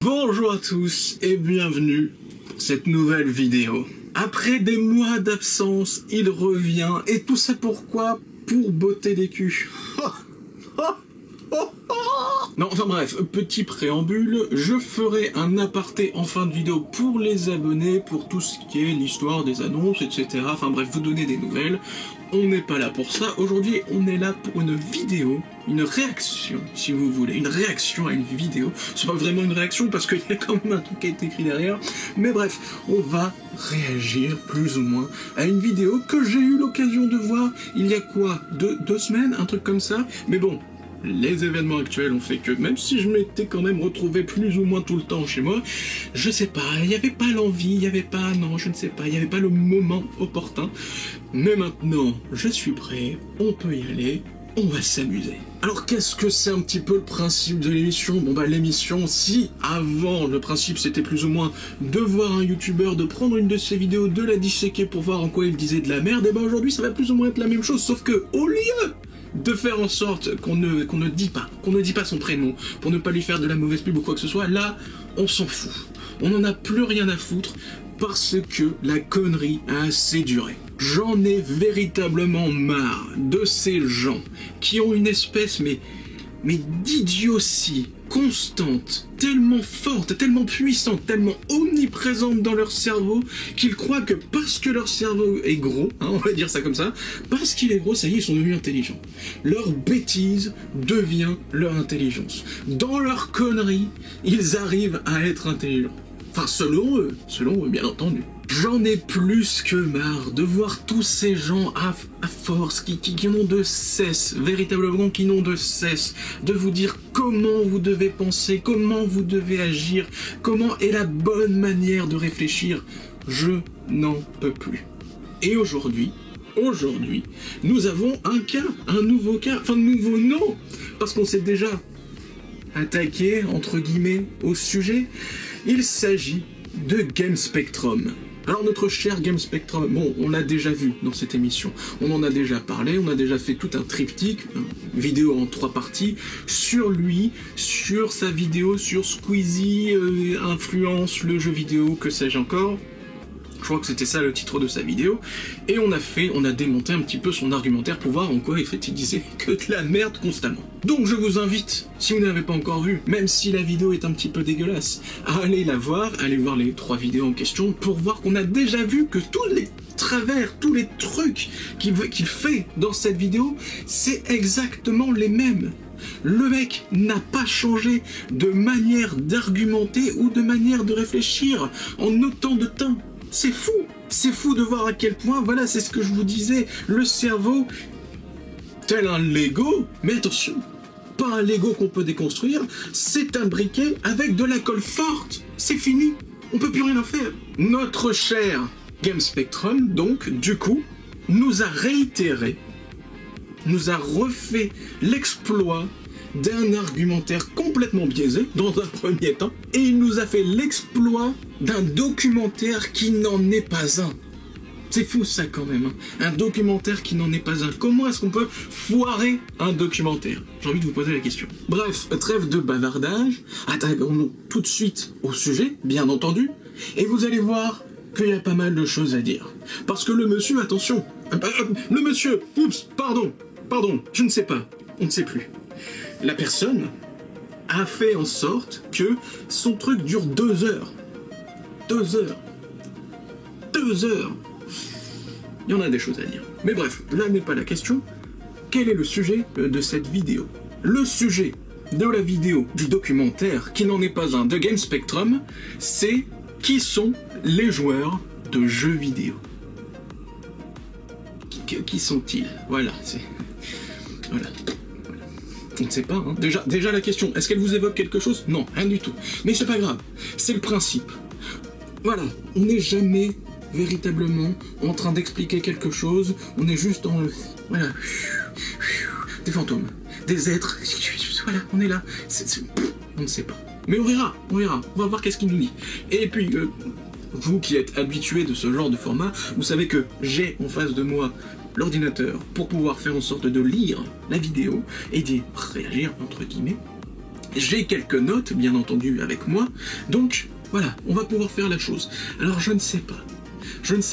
Bonjour à tous et bienvenue pour cette nouvelle vidéo. Après des mois d'absence, il revient et tout ça pourquoi? Pour botter les culs. Non, enfin bref, petit préambule, je ferai un aparté en fin de vidéo pour les abonnés, pour tout ce qui est l'histoire des annonces, etc. Enfin bref, vous donner des nouvelles. On n'est pas là pour ça. Aujourd'hui, on est là pour une vidéo, une réaction, si vous voulez, une réaction à une vidéo. C'est pas vraiment une réaction parce qu'il y a quand même un truc qui a été écrit derrière. Mais bref, on va réagir plus ou moins à une vidéo que j'ai eu l'occasion de voir il y a quoi, deux semaines, un truc comme ça. Mais bon, les événements actuels ont fait que, même si je m'étais quand même retrouvé plus ou moins tout le temps chez moi, je sais pas, il n'y avait pas l'envie, il n'y avait pas, non, je ne sais pas, il n'y avait pas le moment opportun. Mais maintenant, je suis prêt, on peut y aller, on va s'amuser. Alors qu'est-ce que c'est un petit peu le principe de l'émission? Bon bah l'émission, si avant le principe c'était plus ou moins de voir un youtubeur, de prendre une de ses vidéos, de la disséquer pour voir en quoi il disait de la merde, et ben aujourd'hui ça va plus ou moins être la même chose, sauf que au lieu de faire en sorte qu'on ne dit pas son prénom, pour ne pas lui faire de la mauvaise pub ou quoi que ce soit, là, on s'en fout. On n'en a plus rien à foutre, parce que la connerie a assez duré. J'en ai véritablement marre de ces gens qui ont une espèce, mais d'idiotie constante, tellement forte, tellement puissante, tellement omniprésente dans leur cerveau, qu'ils croient que parce que leur cerveau est gros, hein, on va dire ça comme ça, parce qu'il est gros, ça y est, ils sont devenus intelligents. Leur bêtise devient leur intelligence. Dans leur connerie, ils arrivent à être intelligents. Enfin, selon eux, bien entendu. J'en ai plus que marre de voir tous ces gens à force, qui n'ont de cesse, véritablement qui n'ont de cesse, de vous dire comment vous devez penser, comment vous devez agir, comment est la bonne manière de réfléchir. Je n'en peux plus. Et aujourd'hui, nous avons un nouveau cas, enfin nouveau non, parce qu'on s'est déjà attaqué, entre guillemets, au sujet. Il s'agit de Game Spectrum. Alors notre cher Game Spectrum, bon, on l'a déjà vu dans cette émission, on en a déjà parlé, on a déjà fait tout un triptyque, une vidéo en 3 parties, sur lui, sur sa vidéo, sur Squeezie, influence le jeu vidéo, que sais-je encore. Je crois que c'était ça le titre de sa vidéo, et on a démonté un petit peu son argumentaire pour voir en quoi il fait il disait que de la merde constamment. Donc je vous invite, si vous n'avez pas encore vu, même si la vidéo est un petit peu dégueulasse, à aller la voir, aller voir les 3 vidéos en question, pour voir qu'on a déjà vu que tous les travers, tous les trucs qu'il fait dans cette vidéo, c'est exactement les mêmes. Le mec n'a pas changé de manière d'argumenter ou de manière de réfléchir en autant de temps. C'est fou de voir à quel point, voilà, c'est ce que je vous disais, le cerveau, tel un Lego, mais attention, pas un Lego qu'on peut déconstruire, c'est un briquet avec de la colle forte, c'est fini, on peut plus rien en faire. Notre cher Game Spectrum, donc, du coup, nous a réitéré, nous a refait l'exploit d'un argumentaire complètement biaisé, dans un premier temps, et il nous a fait l'exploit d'un documentaire qui n'en est pas un. C'est fou ça quand même, hein. Un documentaire qui n'en est pas un. Comment est-ce qu'on peut foirer un documentaire? J'ai envie de vous poser la question. Bref, trêve de bavardage, attaquons-nous tout de suite au sujet, bien entendu, et vous allez voir qu'il y a pas mal de choses à dire. Parce que le monsieur, attention, le monsieur, oups, pardon, je ne sais pas, on ne sait plus. La personne a fait en sorte que son truc dure 2 heures. 2 heures. 2 heures. Il y en a des choses à dire. Mais bref, là n'est pas la question. Quel est le sujet de cette vidéo? Le sujet de la vidéo, du documentaire, qui n'en est pas un, de Game Spectrum, c'est qui sont les joueurs de jeux vidéo. Qui sont-ils? Voilà, c'est... Voilà. On ne sait pas, hein. Déjà la question, est-ce qu'elle vous évoque quelque chose? Non, rien du tout. Mais c'est pas grave, c'est le principe. Voilà, on n'est jamais véritablement en train d'expliquer quelque chose, on est juste dans le... Voilà. Des fantômes, des êtres, voilà, on est là. On ne sait pas. Mais on verra, on va voir qu'est-ce qu'il nous dit. Et puis, vous qui êtes habitués de ce genre de format, vous savez que j'ai en face de moi l'ordinateur pour pouvoir faire en sorte de lire la vidéo et d'y réagir, entre guillemets. J'ai quelques notes, bien entendu, avec moi, donc voilà, on va pouvoir faire la chose. Alors je ne sais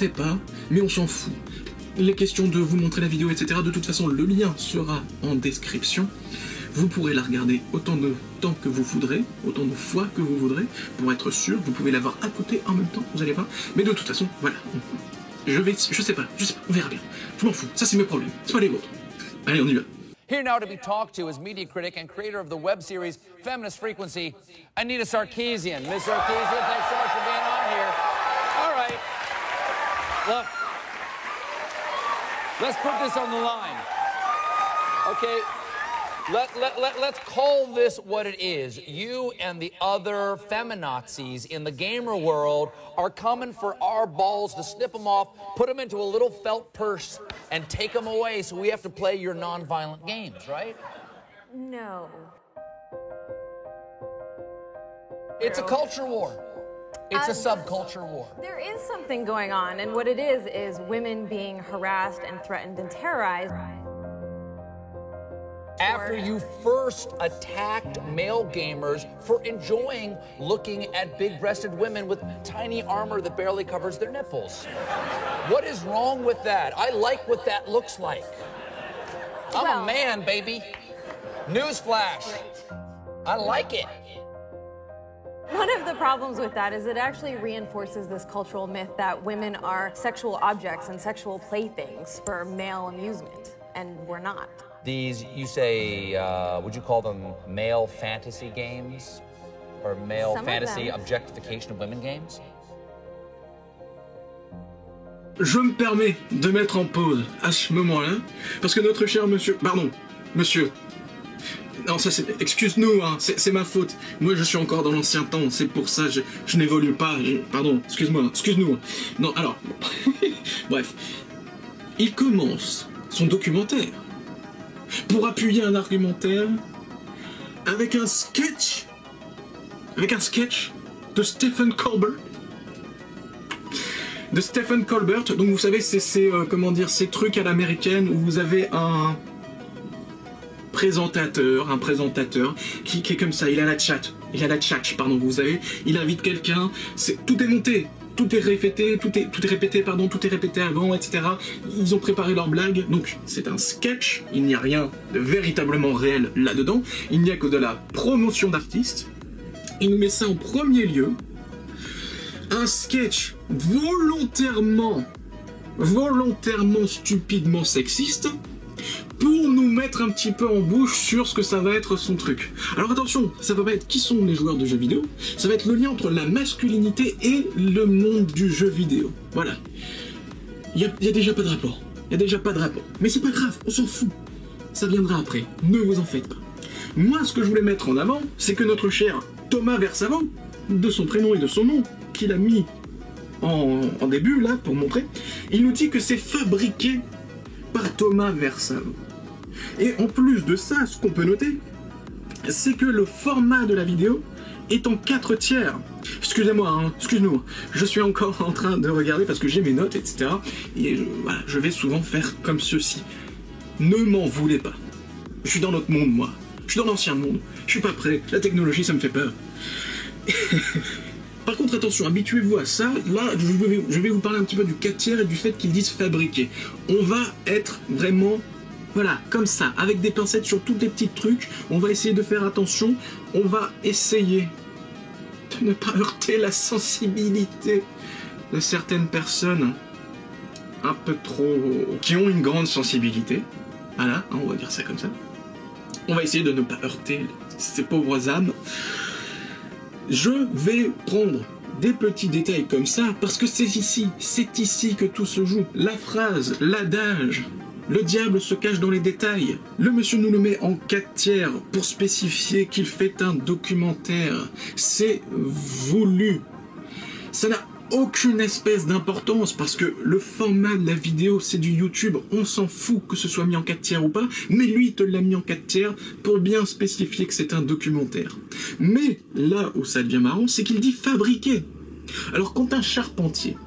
pas, mais on s'en fout. Les questions de vous montrer la vidéo, etc., de toute façon, le lien sera en description. Vous pourrez la regarder autant de temps que vous voudrez, autant de fois que vous voudrez, pour être sûr. Vous pouvez l'avoir à côté en même temps, vous allez voir. Mais de toute façon, voilà. Je sais pas, on verra bien. Je m'en fous, ça c'est mes problèmes, c'est pas les vôtres. Allez, on y va. Here now to be talked to is media critic and creator of the web series Feminist Frequency, Anita Sarkeesian. Ms. Sarkeesian, thanks so much for being on here. All right. Look, let's put this on the line. Okay, let's call this what it is. You and the other feminazis in the gamer world are coming for our balls to snip them off, put them into a little felt purse, and take them away, so we have to play your non-violent games, right? No. It's a culture war. It's a subculture war. There is something going on, and what it is women being harassed and threatened and terrorized. After you first attacked male gamers for enjoying looking at big-breasted women with tiny armor that barely covers their nipples. What is wrong with that? I like what that looks like. I'm a man, baby. Newsflash. I like it. One of the problems with that is it actually reinforces this cultural myth that women are sexual objects and sexual playthings for male amusement, and we're not. These, you say, would you call them male fantasy games? Or male fantasy objectification of women games? Je me permets de mettre en pause à ce moment-là, parce que notre cher monsieur... Pardon, monsieur... Non, ça c'est... Excuse-nous, hein, c'est ma faute. Moi, je suis encore dans l'ancien temps, c'est pour ça, je n'évolue pas. Pardon, excuse-nous. Non, alors... Bref. Il commence son documentaire pour appuyer un argumentaire avec un sketch de Stephen Colbert. Donc vous savez, c'est comment dire, ces trucs à l'américaine où vous avez un présentateur qui est comme ça, il a la tchatch, pardon, vous savez, il invite quelqu'un, tout est monté, tout est répété avant, etc. Ils ont préparé leur blague, donc c'est un sketch, il n'y a rien de véritablement réel là-dedans, il n'y a que de la promotion d'artistes. Il nous met ça en premier lieu, un sketch volontairement stupidement sexiste, pour nous mettre un petit peu en bouche sur ce que ça va être son truc. Alors attention, ça va pas être qui sont les joueurs de jeux vidéo, ça va être le lien entre la masculinité et le monde du jeu vidéo. Voilà. Il y a déjà pas de rapport. Mais c'est pas grave, on s'en fout. Ça viendra après, ne vous en faites pas. Moi, ce que je voulais mettre en avant, c'est que notre cher Thomas Versavant, de son prénom et de son nom, qu'il a mis en début, là, pour montrer, il nous dit que c'est fabriqué par Thomas Versavant. Et en plus de ça, ce qu'on peut noter, c'est que le format de la vidéo est en 4/3. Excusez-moi, excuse-nous, je suis encore en train de regarder parce que j'ai mes notes, etc. Et voilà, je vais souvent faire comme ceci. Ne m'en voulez pas. Je suis dans notre monde, moi. Je suis dans l'ancien monde. Je suis pas prêt. La technologie, ça me fait peur. Par contre, attention, habituez-vous à ça. Là, je vais vous parler un petit peu du 4/3 et du fait qu'ils disent fabriquer. On va être vraiment, voilà, comme ça, avec des pincettes sur tous les petits trucs. On va essayer de faire attention. On va essayer de ne pas heurter la sensibilité de certaines personnes un peu trop... qui ont une grande sensibilité. Voilà, on va dire ça comme ça. On va essayer de ne pas heurter ces pauvres âmes. Je vais prendre des petits détails comme ça, parce que c'est ici que tout se joue. La phrase, l'adage, le diable se cache dans les détails. Le monsieur nous le met en 4/3 pour spécifier qu'il fait un documentaire. C'est voulu. Ça n'a aucune espèce d'importance, parce que le format de la vidéo, c'est du YouTube, on s'en fout que ce soit mis en 4/3 ou pas, mais lui, il te l'a mis en 4/3 pour bien spécifier que c'est un documentaire. Mais là où ça devient marrant, c'est qu'il dit fabriquer. Alors quand un charpentier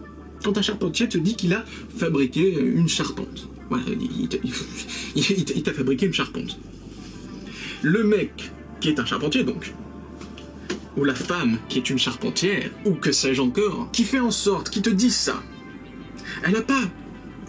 te dit qu'il a fabriqué une charpente, voilà, il t'a fabriqué une charpente. Le mec qui est un charpentier donc, ou la femme qui est une charpentière, ou que sais-je encore, qui fait en sorte, qui te dit ça, elle n'a pas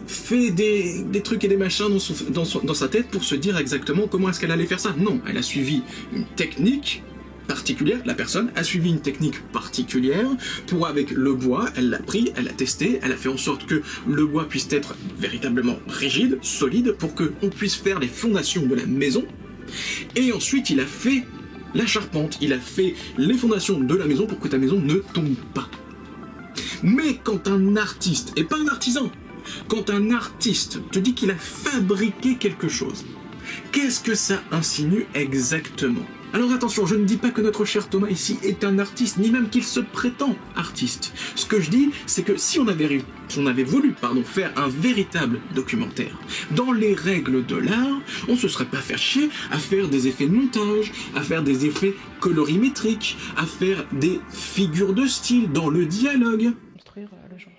fait des trucs et des machins dans sa tête pour se dire exactement comment est-ce qu'elle allait faire ça. Non, elle a suivi une technique particulière, la personne a suivi une technique particulière pour, avec le bois, elle l'a pris, elle l'a testé, elle a fait en sorte que le bois puisse être véritablement rigide, solide, pour qu'on puisse faire les fondations de la maison, et ensuite il a fait la charpente, il a fait les fondations de la maison pour que ta maison ne tombe pas. Mais quand un artiste, et pas un artisan, quand un artiste te dit qu'il a fabriqué quelque chose, qu'est-ce que ça insinue exactement? Alors attention, je ne dis pas que notre cher Thomas ici est un artiste, ni même qu'il se prétend artiste. Ce que je dis, c'est que si on avait voulu faire un véritable documentaire dans les règles de l'art, on se serait pas fait chier à faire des effets de montage, à faire des effets colorimétriques, à faire des figures de style dans le dialogue. Construire le genre.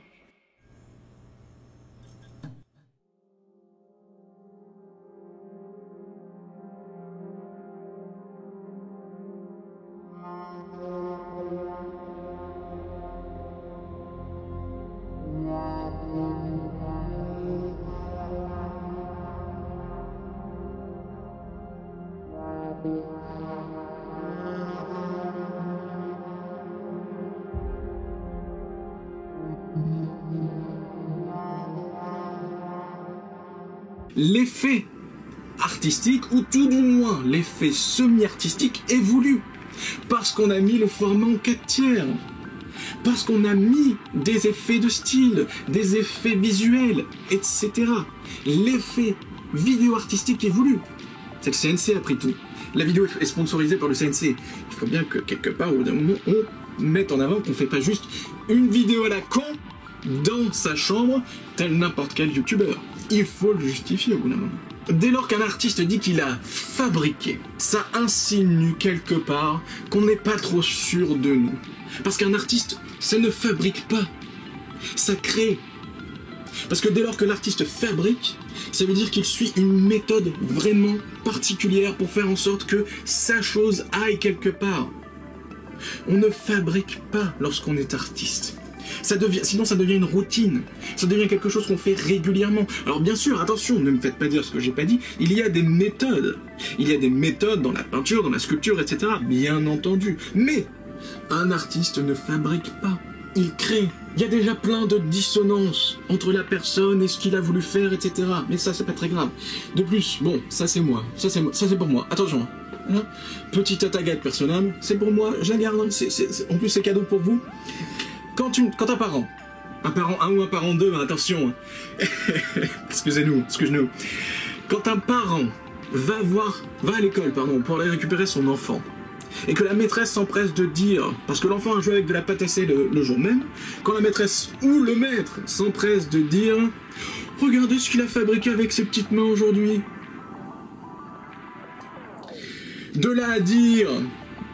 L'effet artistique, ou tout du moins l'effet semi-artistique, est voulu. Parce qu'on a mis le format en 4 tiers. Parce qu'on a mis des effets de style, des effets visuels, etc. L'effet vidéo artistique est voulu. C'est le CNC après tout. La vidéo est sponsorisée par le CNC. Il faut bien que quelque part, au bout d'un moment, on mette en avant qu'on ne fait pas juste une vidéo à la con dans sa chambre, tel n'importe quel youtubeur. Il faut le justifier au bout d'un moment. Dès lors qu'un artiste dit qu'il a fabriqué, ça insinue quelque part qu'on n'est pas trop sûr de nous. Parce qu'un artiste, ça ne fabrique pas, ça crée. Parce que dès lors que l'artiste fabrique, ça veut dire qu'il suit une méthode vraiment particulière pour faire en sorte que sa chose aille quelque part. On ne fabrique pas lorsqu'on est artiste. Sinon ça devient une routine, ça devient quelque chose qu'on fait régulièrement. Alors bien sûr, attention, ne me faites pas dire ce que j'ai pas dit, il y a des méthodes. Il y a des méthodes dans la peinture, dans la sculpture, etc. Bien entendu. Mais un artiste ne fabrique pas, il crée. Il y a déjà plein de dissonances entre la personne et ce qu'il a voulu faire, etc. Mais ça, c'est pas très grave. De plus, bon, ça c'est moi, ça c'est pour moi. Attention, hein. Petite attaque personnelle, c'est pour moi, je la garde. En plus, c'est cadeau pour vous. Quand un parent 1 ou un parent 2, attention, excusez-nous, quand un parent va à l'école, pour aller récupérer son enfant, et que la maîtresse s'empresse de dire, parce que l'enfant a joué avec de la pâte à sel le jour même, quand la maîtresse ou le maître s'empresse de dire « Regardez ce qu'il a fabriqué avec ses petites mains aujourd'hui », de là à dire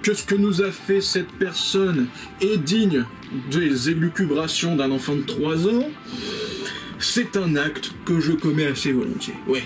que ce que nous a fait cette personne est digne des élucubrations d'un enfant de 3 ans, c'est un acte que je commets assez volontiers. Ouais.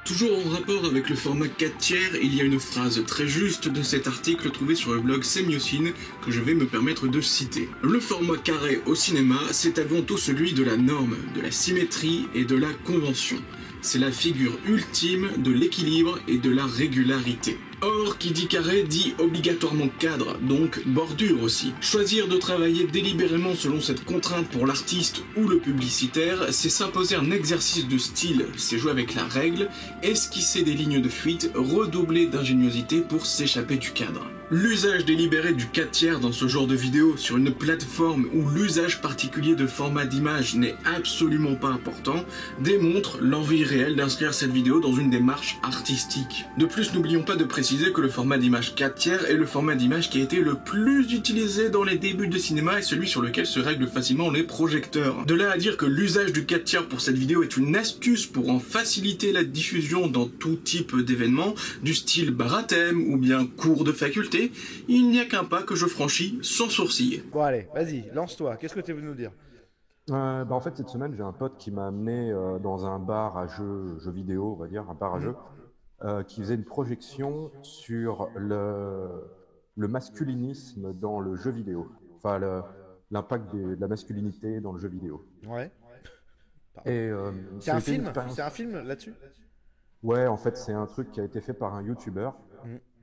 Toujours en rapport avec le format 4 tiers, il y a une phrase très juste de cet article trouvé sur le blog Semiosin que je vais me permettre de citer. Le format carré au cinéma, c'est avant tout celui de la norme, de la symétrie et de la convention. C'est la figure ultime de l'équilibre et de la régularité. Or, qui dit carré dit obligatoirement cadre, donc bordure aussi. Choisir de travailler délibérément selon cette contrainte pour l'artiste ou le publicitaire, c'est s'imposer un exercice de style, c'est jouer avec la règle, esquisser des lignes de fuite, redoubler d'ingéniosité pour s'échapper du cadre. L'usage délibéré du 4 tiers dans ce genre de vidéo sur une plateforme où l'usage particulier de format d'image n'est absolument pas important démontre l'envie réelle d'inscrire cette vidéo dans une démarche artistique. De plus, n'oublions pas de préciser que le format d'image 4 tiers est le format d'image qui a été le plus utilisé dans les débuts de cinéma et celui sur lequel se règlent facilement les projecteurs. De là à dire que l'usage du 4 tiers pour cette vidéo est une astuce pour en faciliter la diffusion dans tout type d'événements, du style baptême ou bien cours de faculté, il n'y a qu'un pas que je franchis sans sourciller. Bon allez, vas-y, lance-toi, qu'est-ce que tu es venu nous dire? En fait, cette semaine, j'ai un pote qui m'a amené dans un bar à jeux vidéo, on va dire, un bar à jeux. qui faisait une projection sur le masculinisme dans le jeu vidéo. Enfin, l'impact de la masculinité dans le jeu vidéo. Ouais. Et, C'est un film? C'est un film là-dessus? Ouais, en fait, c'est un truc qui a été fait par un YouTuber.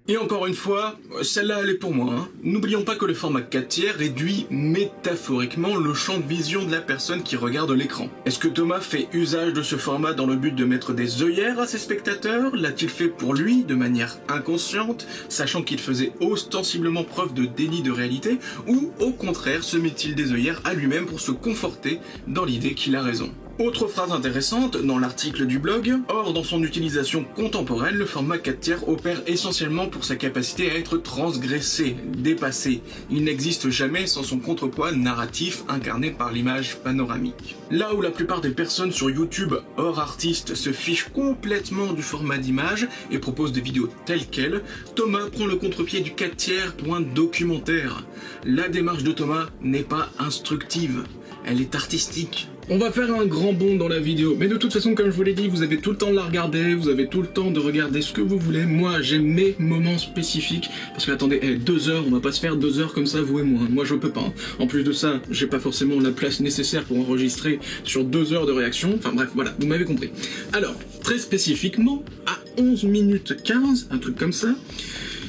Et encore une fois, celle-là elle est pour moi. Hein. N'oublions pas que le format 4/3 réduit métaphoriquement le champ de vision de la personne qui regarde l'écran. Est-ce que Thomas fait usage de ce format dans le but de mettre des œillères à ses spectateurs? L'a-t-il fait pour lui de manière inconsciente, sachant qu'il faisait ostensiblement preuve de déni de réalité? Ou au contraire se met-il des œillères à lui-même pour se conforter dans l'idée qu'il a raison? Autre phrase intéressante dans l'article du blog, or dans son utilisation contemporaine, le format 4/3 opère essentiellement pour sa capacité à être transgressé, dépassé. Il n'existe jamais sans son contrepoids narratif incarné par l'image panoramique. Là où la plupart des personnes sur YouTube hors artistes se fichent complètement du format d'image et proposent des vidéos telles quelles, Thomas prend le contre-pied du 4/3 pour un documentaire. La démarche de Thomas n'est pas instructive, elle est artistique. On va faire un grand bond dans la vidéo, mais de toute façon, comme je vous l'ai dit, vous avez tout le temps de la regarder, vous avez tout le temps de regarder ce que vous voulez. Moi, j'ai mes moments spécifiques, parce que attendez, 2 heures, on va pas se faire 2 heures comme ça, vous et moi. Moi, je peux pas. Hein. En plus de ça, j'ai pas forcément la place nécessaire pour enregistrer sur 2 heures de réaction. Enfin bref, voilà, vous m'avez compris. Alors, très spécifiquement, à 11 minutes 15, un truc comme ça,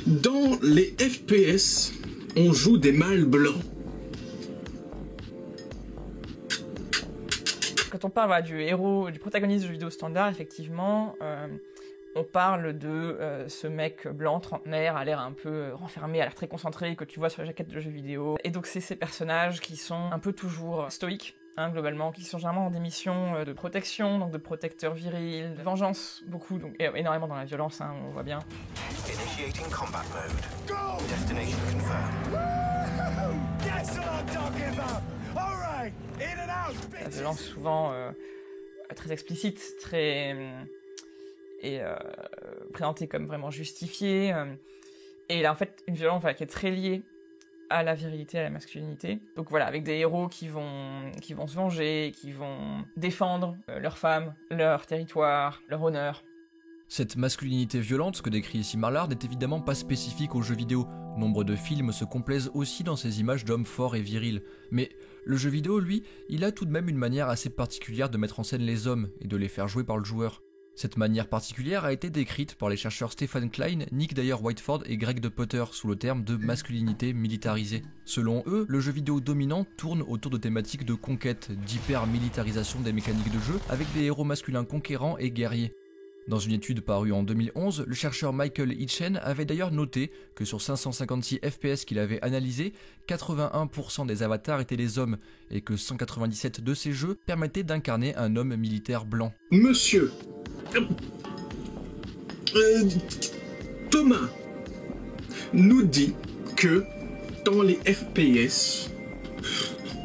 dans les FPS, on joue des mâles blancs. Quand on parle du héros, du protagoniste de jeu vidéo standard, effectivement, on parle de ce mec blanc, trentenaire, a l'air un peu renfermé, a l'air très concentré, que tu vois sur la jaquette de jeu vidéo. Et donc c'est ces personnages qui sont un peu toujours stoïques, hein, globalement, qui sont généralement dans des missions de protection, donc de protecteurs virils, de vengeance, beaucoup, donc énormément dans la violence, hein, on voit bien. Initiating combat mode. Go! Destination confirmed. That's what I'm talking about. All right, in and out. La violence souvent très explicite, très présentée comme vraiment justifiée. Et là, en fait, une violence qui est très liée à la virilité, à la masculinité. Donc voilà, avec des héros qui vont se venger, qui vont défendre leurs femmes, leur territoire, leur honneur. Cette masculinité violente que décrit ici Marlard n'est évidemment pas spécifique aux jeux vidéo. Nombre de films se complaisent aussi dans ces images d'hommes forts et virils. Mais le jeu vidéo, lui, il a tout de même une manière assez particulière de mettre en scène les hommes et de les faire jouer par le joueur. Cette manière particulière a été décrite par les chercheurs Stephen Klein, Nick Dyer-Whiteford et Greg de Potter sous le terme de masculinité militarisée. Selon eux, le jeu vidéo dominant tourne autour de thématiques de conquête, d'hyper-militarisation des mécaniques de jeu avec des héros masculins conquérants et guerriers. Dans une étude parue en 2011, le chercheur Michael Hitchen avait d'ailleurs noté que sur 556 FPS qu'il avait analysés, 81% des avatars étaient des hommes et que 197 de ces jeux permettaient d'incarner un homme militaire blanc. Monsieur Thomas nous dit que dans les FPS,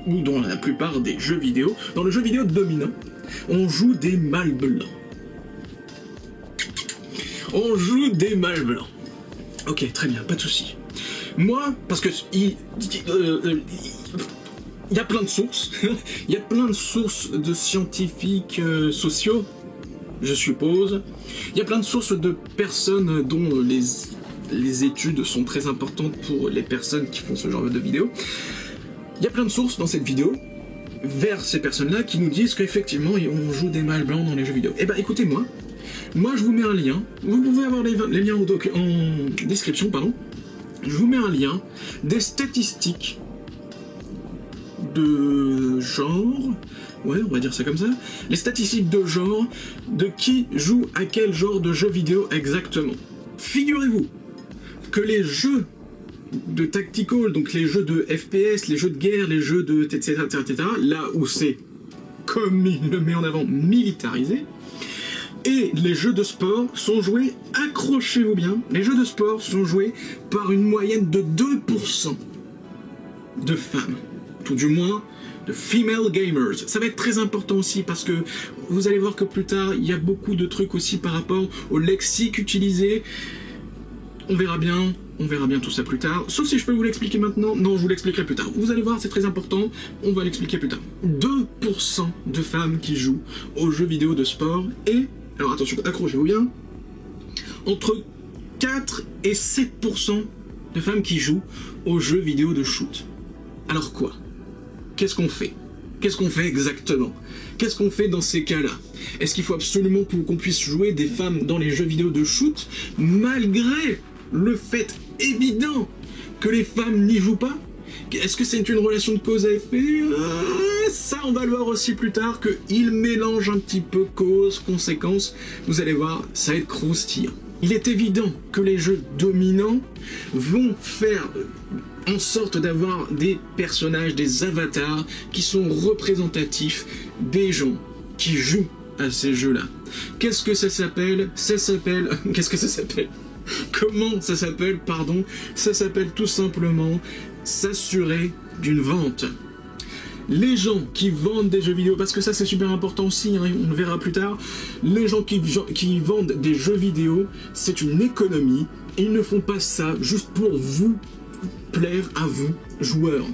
ou dans la plupart des jeux vidéo, dans le jeu vidéo dominant, on joue des mâles blancs. On joue des mâles blancs. Ok, très bien, pas de souci. Moi, parce que il y a plein de sources, il y a plein de sources de scientifiques sociaux, je suppose. Il y a plein de sources de personnes dont les études sont très importantes pour les personnes qui font ce genre de vidéos. Il y a plein de sources dans cette vidéo vers ces personnes-là qui nous disent qu'effectivement on joue des mâles blancs dans les jeux vidéo. Eh ben écoutez-moi. Moi, je vous mets un lien. Vous pouvez avoir les liens en description, pardon. Je vous mets un lien des statistiques de genre. Ouais, on va dire ça comme ça. Les statistiques de genre de qui joue à quel genre de jeu vidéo exactement. Figurez-vous que les jeux de tactical, donc les jeux de FPS, les jeux de guerre, les jeux de etc., là où c'est, comme il le met en avant, militarisé, et les jeux de sport sont joués, accrochez-vous bien, les jeux de sport sont joués par une moyenne de 2% de femmes, tout du moins de female gamers. Ça va être très important aussi parce que vous allez voir que plus tard, il y a beaucoup de trucs aussi par rapport au lexique utilisé. On verra bien tout ça plus tard. Sauf si je peux vous l'expliquer maintenant. Non, je vous l'expliquerai plus tard. Vous allez voir, c'est très important. On va l'expliquer plus tard. 2% de femmes qui jouent aux jeux vidéo de sport et... Alors attention, accrochez-vous bien. entre 4 et 7% de femmes qui jouent aux jeux vidéo de shoot. Alors quoi? Qu'est-ce qu'on fait? Qu'est-ce qu'on fait exactement? Qu'est-ce qu'on fait dans ces cas-là? Est-ce qu'il faut absolument qu'on puisse jouer des femmes dans les jeux vidéo de shoot malgré le fait évident que les femmes n'y jouent pas? Est-ce que c'est une relation de cause à effet? Ça, on va le voir aussi plus tard, qu'il mélange un petit peu cause, conséquence. Vous allez voir, ça va être croustillant. Il est évident que les jeux dominants vont faire en sorte d'avoir des personnages, des avatars qui sont représentatifs des gens qui jouent à ces jeux-là. Qu'est-ce que ça s'appelle? Qu'est-ce que ça s'appelle? Comment ça s'appelle, pardon? Ça s'appelle tout simplement s'assurer d'une vente. Les gens qui vendent des jeux vidéo, parce que ça c'est super important aussi, hein, on le verra plus tard, les gens qui vendent des jeux vidéo, c'est une économie, et ils ne font pas ça juste pour vous plaire à vous, joueurs.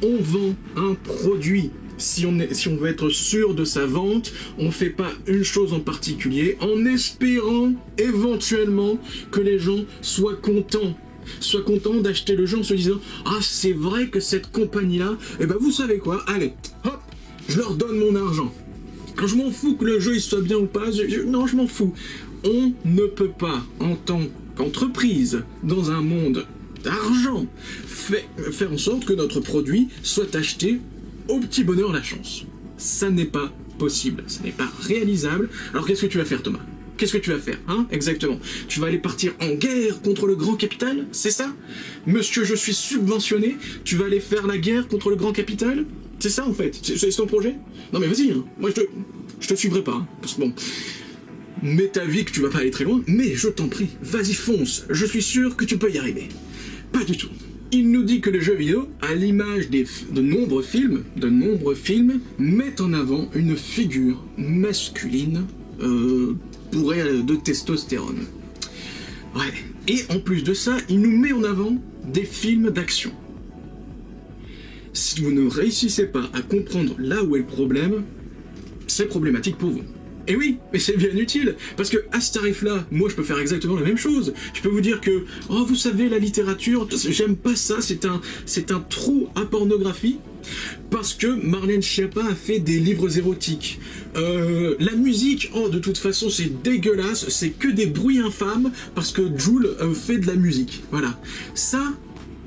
On vend un produit. Si on veut être sûr de sa vente, on ne fait pas une chose en particulier en espérant éventuellement que les gens soient contents d'acheter le jeu en se disant « Ah, c'est vrai que cette compagnie-là, eh ben vous savez quoi, allez, hop, je leur donne mon argent. Je m'en fous que le jeu il soit bien ou pas, non, je m'en fous. » On ne peut pas, en tant qu'entreprise, dans un monde d'argent, faire en sorte que notre produit soit acheté au petit bonheur la chance. Ça n'est pas possible, ça n'est pas réalisable. Alors qu'est-ce que tu vas faire, Thomas? Qu'est-ce que tu vas faire, hein? Exactement. Tu vas aller partir en guerre contre le grand capital? C'est ça? Monsieur, je suis subventionné, tu vas aller faire la guerre contre le grand capital? C'est ça, en fait? C'est ton projet? Non mais vas-y, hein. Moi je te suivrai pas, hein. Parce que bon... Mets ta vie que tu vas pas aller très loin, mais je t'en prie, vas-y fonce, je suis sûr que tu peux y arriver. Pas du tout. Il nous dit que les jeux vidéo, à l'image de nombreux films, mettent en avant une figure masculine de testostérone. Ouais. Et en plus de ça, il nous met en avant des films d'action. Si vous ne réussissez pas à comprendre là où est le problème, c'est problématique pour vous. Et oui, mais c'est bien utile, parce que à ce tarif-là, moi je peux faire exactement la même chose. Je peux vous dire que, oh vous savez, la littérature, j'aime pas ça, c'est un trou à pornographie, parce que Marlène Schiappa a fait des livres érotiques. La musique, oh de toute façon c'est dégueulasse, c'est que des bruits infâmes, parce que Jul fait de la musique. Voilà. Ça,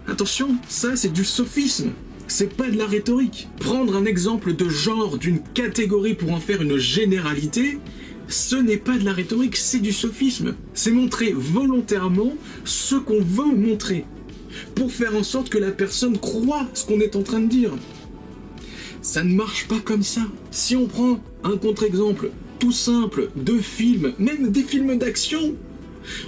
attention, ça c'est du sophisme. C'est pas de la rhétorique. Prendre un exemple de genre d'une catégorie pour en faire une généralité, ce n'est pas de la rhétorique, c'est du sophisme. C'est montrer volontairement ce qu'on veut montrer, pour faire en sorte que la personne croit ce qu'on est en train de dire. Ça ne marche pas comme ça. Si on prend un contre-exemple tout simple de films, même des films d'action,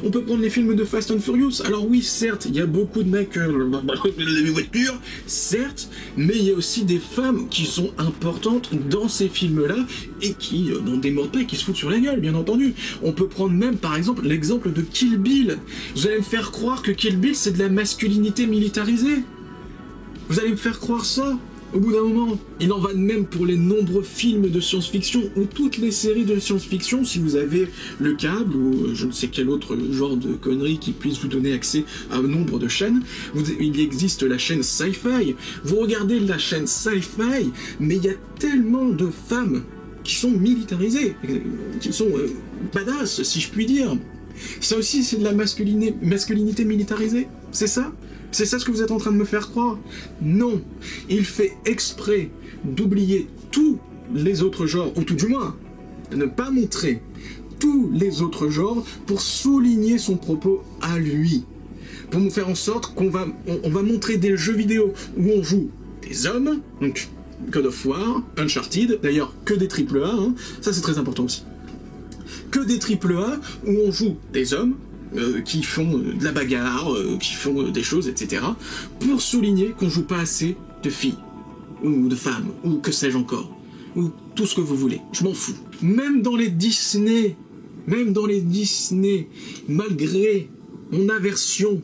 on peut prendre les films de Fast and Furious. Alors oui, certes, il y a beaucoup de mecs les voitures, certes, mais il y a aussi des femmes qui sont importantes dans ces films-là et qui n'en démordent pas et qui se foutent sur la gueule, bien entendu. On peut prendre même, par exemple, l'exemple de Kill Bill. Vous allez me faire croire que Kill Bill, c'est de la masculinité militarisée? Vous allez me faire croire ça? Au bout d'un moment, il en va de même pour les nombreux films de science-fiction ou toutes les séries de science-fiction, si vous avez le câble ou je ne sais quel autre genre de connerie qui puisse vous donner accès à un nombre de chaînes. Il existe la chaîne Sci-Fi. Vous regardez la chaîne Sci-Fi, mais il y a tellement de femmes qui sont militarisées, qui sont badass, si je puis dire. Ça aussi, c'est de la masculinité militarisée? C'est ça? C'est ça ce que vous êtes en train de me faire croire? Non, il fait exprès d'oublier tous les autres genres, ou tout du moins, de ne pas montrer tous les autres genres pour souligner son propos à lui. Pour nous faire en sorte qu'on va montrer des jeux vidéo où on joue des hommes, donc God of War, Uncharted, d'ailleurs que des AAA, hein, ça c'est très important aussi. Que des AAA où on joue des hommes, qui font de la bagarre, qui font des choses, etc. pour souligner qu'on joue pas assez de filles, ou de femmes, ou que sais-je encore, ou tout ce que vous voulez, je m'en fous. Même dans les Disney, malgré mon aversion,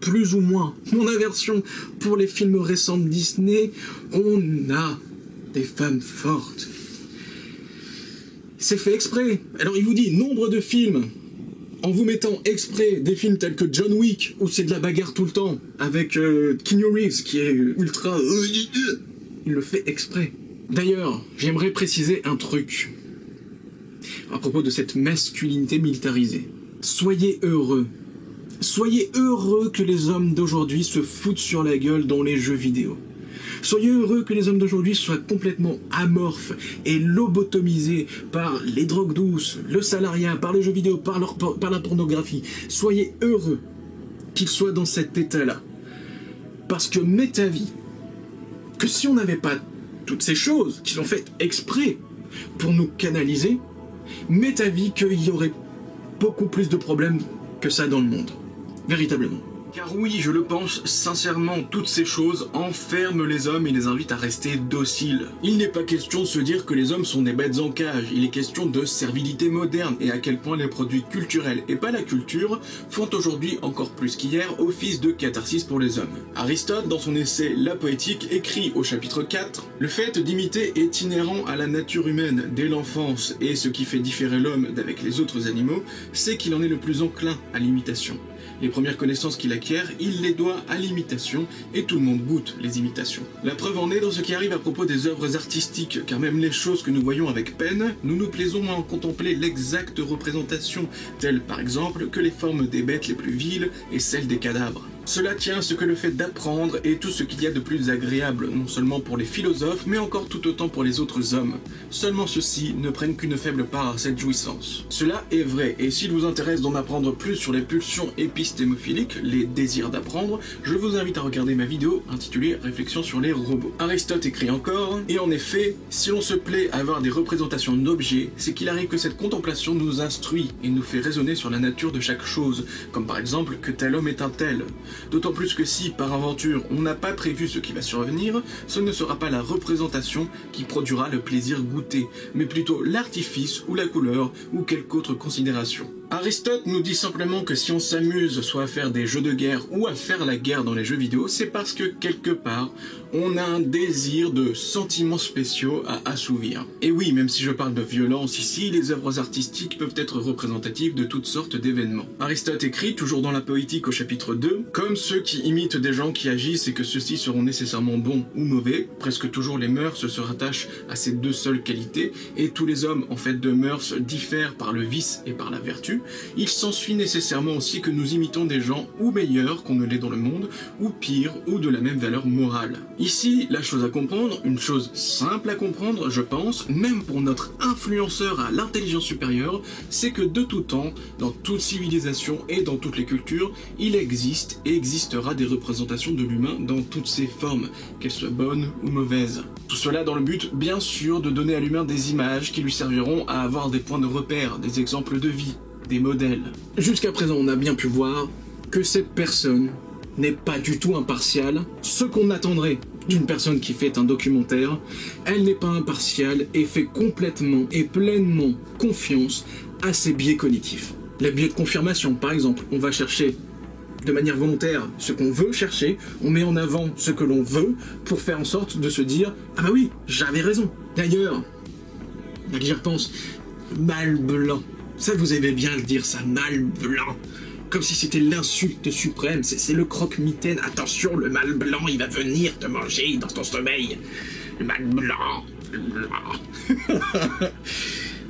plus ou moins, mon aversion pour les films récents de Disney, on a des femmes fortes. C'est fait exprès. Alors il vous dit nombre de films en vous mettant exprès des films tels que John Wick, où c'est de la bagarre tout le temps, avec Keanu Reeves, qui est ultra... Il le fait exprès. D'ailleurs, j'aimerais préciser un truc à propos de cette masculinité militarisée. Soyez heureux. Soyez heureux que les hommes d'aujourd'hui se foutent sur la gueule dans les jeux vidéo. Soyez heureux que les hommes d'aujourd'hui soient complètement amorphes et lobotomisés par les drogues douces, le salariat, par les jeux vidéo, par la pornographie. Soyez heureux qu'ils soient dans cet état-là. Parce que m'est avis que si on n'avait pas toutes ces choses qui sont faites exprès pour nous canaliser, m'est avis qu'il y aurait beaucoup plus de problèmes que ça dans le monde. Véritablement. Car oui, je le pense sincèrement, toutes ces choses enferment les hommes et les invitent à rester dociles. Il n'est pas question de se dire que les hommes sont des bêtes en cage, il est question de servilité moderne et à quel point les produits culturels et pas la culture font aujourd'hui encore plus qu'hier office de catharsis pour les hommes. Aristote, dans son essai La Poétique, écrit au chapitre 4 « Le fait d'imiter est inhérent à la nature humaine dès l'enfance et ce qui fait différer l'homme d'avec les autres animaux, c'est qu'il en est le plus enclin à l'imitation. Les premières connaissances qu'il acquiert, il les doit à l'imitation, et tout le monde goûte les imitations. La preuve en est dans ce qui arrive à propos des œuvres artistiques, car même les choses que nous voyons avec peine, nous nous plaisons à en contempler l'exacte représentation, telle par exemple que les formes des bêtes les plus viles et celles des cadavres. Cela tient à ce que le fait d'apprendre est tout ce qu'il y a de plus agréable, non seulement pour les philosophes, mais encore tout autant pour les autres hommes. Seulement ceux-ci ne prennent qu'une faible part à cette jouissance. Cela est vrai, et s'il vous intéresse d'en apprendre plus sur les pulsions épistémophiliques, les désirs d'apprendre, je vous invite à regarder ma vidéo intitulée Réflexion sur les robots. Aristote écrit encore, et en effet, si l'on se plaît à avoir des représentations d'objets, c'est qu'il arrive que cette contemplation nous instruit et nous fait raisonner sur la nature de chaque chose, comme par exemple que tel homme est un tel. D'autant plus que si, par aventure, on n'a pas prévu ce qui va survenir, ce ne sera pas la représentation qui produira le plaisir goûté, mais plutôt l'artifice ou la couleur ou quelque autre considération. Aristote nous dit simplement que si on s'amuse soit à faire des jeux de guerre ou à faire la guerre dans les jeux vidéo, c'est parce que quelque part, on a un désir de sentiments spéciaux à assouvir. Et oui, même si je parle de violence ici, les œuvres artistiques peuvent être représentatives de toutes sortes d'événements. Aristote écrit, toujours dans la Poétique au chapitre 2, « Comme ceux qui imitent des gens qui agissent et que ceux-ci seront nécessairement bons ou mauvais, presque toujours les mœurs se rattachent à ces deux seules qualités, et tous les hommes en fait de mœurs diffèrent par le vice et par la vertu, il s'ensuit nécessairement aussi que nous imitons des gens ou meilleurs qu'on ne l'est dans le monde, ou pires, ou de la même valeur morale. Ici, la chose à comprendre, une chose simple à comprendre, je pense, même pour notre influenceur à l'intelligence supérieure, c'est que de tout temps, dans toute civilisation et dans toutes les cultures, il existe et existera des représentations de l'humain dans toutes ses formes, qu'elles soient bonnes ou mauvaises. Tout cela dans le but, bien sûr, de donner à l'humain des images qui lui serviront à avoir des points de repère, des exemples de vie, des modèles. Jusqu'à présent, on a bien pu voir que cette personne n'est pas du tout impartiale. Ce qu'on attendrait d'une personne qui fait un documentaire, elle n'est pas impartiale et fait complètement et pleinement confiance à ses biais cognitifs. Les biais de confirmation, par exemple, on va chercher de manière volontaire ce qu'on veut chercher, on met en avant ce que l'on veut pour faire en sorte de se dire « Ah bah oui, j'avais raison ». D'ailleurs, là que j'y repense, mâle blanc. Ça, vous aimez bien le dire, ça, mâle blanc. Comme si c'était l'insulte suprême, c'est le croque-mitaine. Attention, le mâle blanc, il va venir te manger dans ton sommeil. Le mâle blanc, le blanc.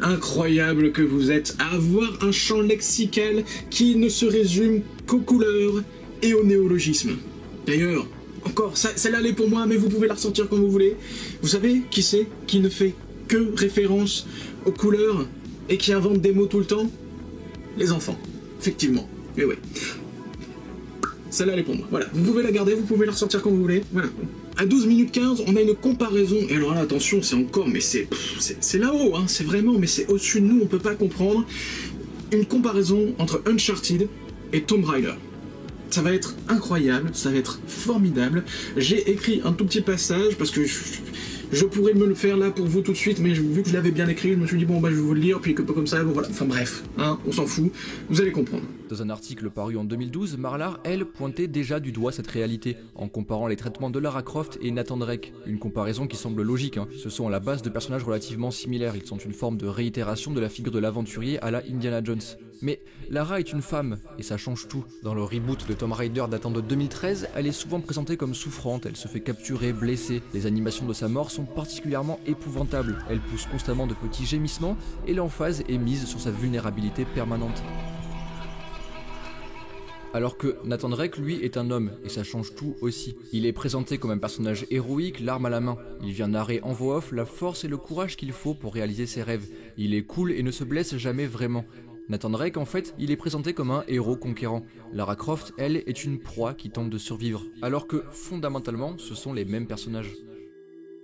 Incroyable que vous êtes à avoir un champ lexical qui ne se résume qu'aux couleurs et au néologisme. D'ailleurs, encore, celle-là elle est pour moi, mais vous pouvez la ressentir comme vous voulez. Vous savez qui c'est qui ne fait que référence aux couleurs et qui invente des mots tout le temps? Les enfants, effectivement. Mais ouais. Celle-là elle est pour moi. Voilà, vous pouvez la garder, vous pouvez la ressortir comme vous voulez. Voilà. À 12 minutes 15, on a une comparaison, et alors là, attention, c'est encore, mais c'est là-haut, hein, c'est vraiment, mais c'est au-dessus de nous, on peut pas comprendre, une comparaison entre Uncharted et Tomb Raider. Ça va être incroyable, ça va être formidable. J'ai écrit un tout petit passage, parce que je pourrais me le faire là pour vous tout de suite, mais vu que je l'avais bien écrit, je me suis dit bon bah je vais vous le lire, puis comme ça, bon voilà, enfin bref, hein, on s'en fout, vous allez comprendre. Dans un article paru en 2012, Marlar, elle, pointait déjà du doigt cette réalité, en comparant les traitements de Lara Croft et Nathan Drake. Une comparaison qui semble logique, hein. Ce sont à la base de personnages relativement similaires, ils sont une forme de réitération de la figure de l'aventurier à la Indiana Jones. Mais Lara est une femme, et ça change tout. Dans le reboot de Tomb Raider datant de 2013, elle est souvent présentée comme souffrante, elle se fait capturer, blessée. Les animations de sa mort sont particulièrement épouvantables. Elle pousse constamment de petits gémissements, et l'emphase est mise sur sa vulnérabilité permanente. Alors que Nathan Drake, lui, est un homme, et ça change tout aussi. Il est présenté comme un personnage héroïque, l'arme à la main. Il vient narrer en voix off la force et le courage qu'il faut pour réaliser ses rêves. Il est cool et ne se blesse jamais vraiment. Nathan Drake, en fait, il est présenté comme un héros conquérant. Lara Croft, elle, est une proie qui tente de survivre. Alors que, fondamentalement, ce sont les mêmes personnages.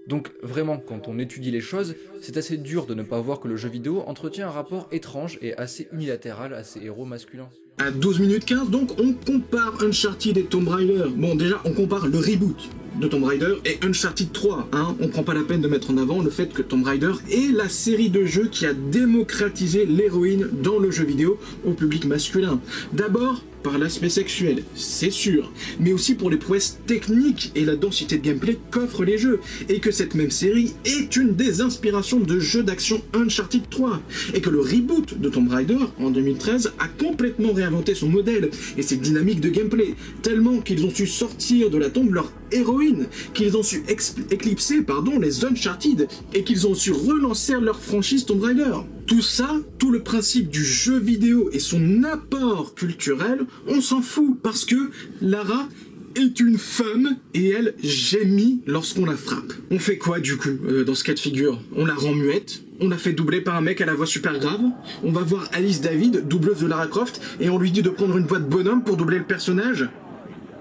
Donc vraiment, quand on étudie les choses, c'est assez dur de ne pas voir que le jeu vidéo entretient un rapport étrange et assez unilatéral à ses héros masculins. À 12 minutes 15, donc, on compare Uncharted et Tomb Raider. Bon, déjà, on compare le reboot de Tomb Raider et Uncharted 3. On prend pas la peine de mettre en avant le fait que Tomb Raider est la série de jeux qui a démocratisé l'héroïne dans le jeu vidéo au public masculin. D'abord, par l'aspect sexuel, c'est sûr, mais aussi pour les prouesses techniques et la densité de gameplay qu'offrent les jeux, et que cette même série est une des inspirations de jeux d'action Uncharted 3, et que le reboot de Tomb Raider en 2013 a complètement réinventé son modèle et ses dynamiques de gameplay, tellement qu'ils ont su sortir de la tombe leur héroïne, qu'ils ont su éclipser les Uncharted, et qu'ils ont su relancer leur franchise Tomb Raider. Tout ça, tout le principe du jeu vidéo et son apport culturel, on s'en fout, parce que Lara est une femme et elle gémit lorsqu'on la frappe. On fait quoi du coup dans ce cas de figure? On la rend muette, on la fait doubler par un mec à la voix super grave, on va voir Alice David, doubleuse de Lara Croft, et on lui dit de prendre une voix de bonhomme pour doubler le personnage?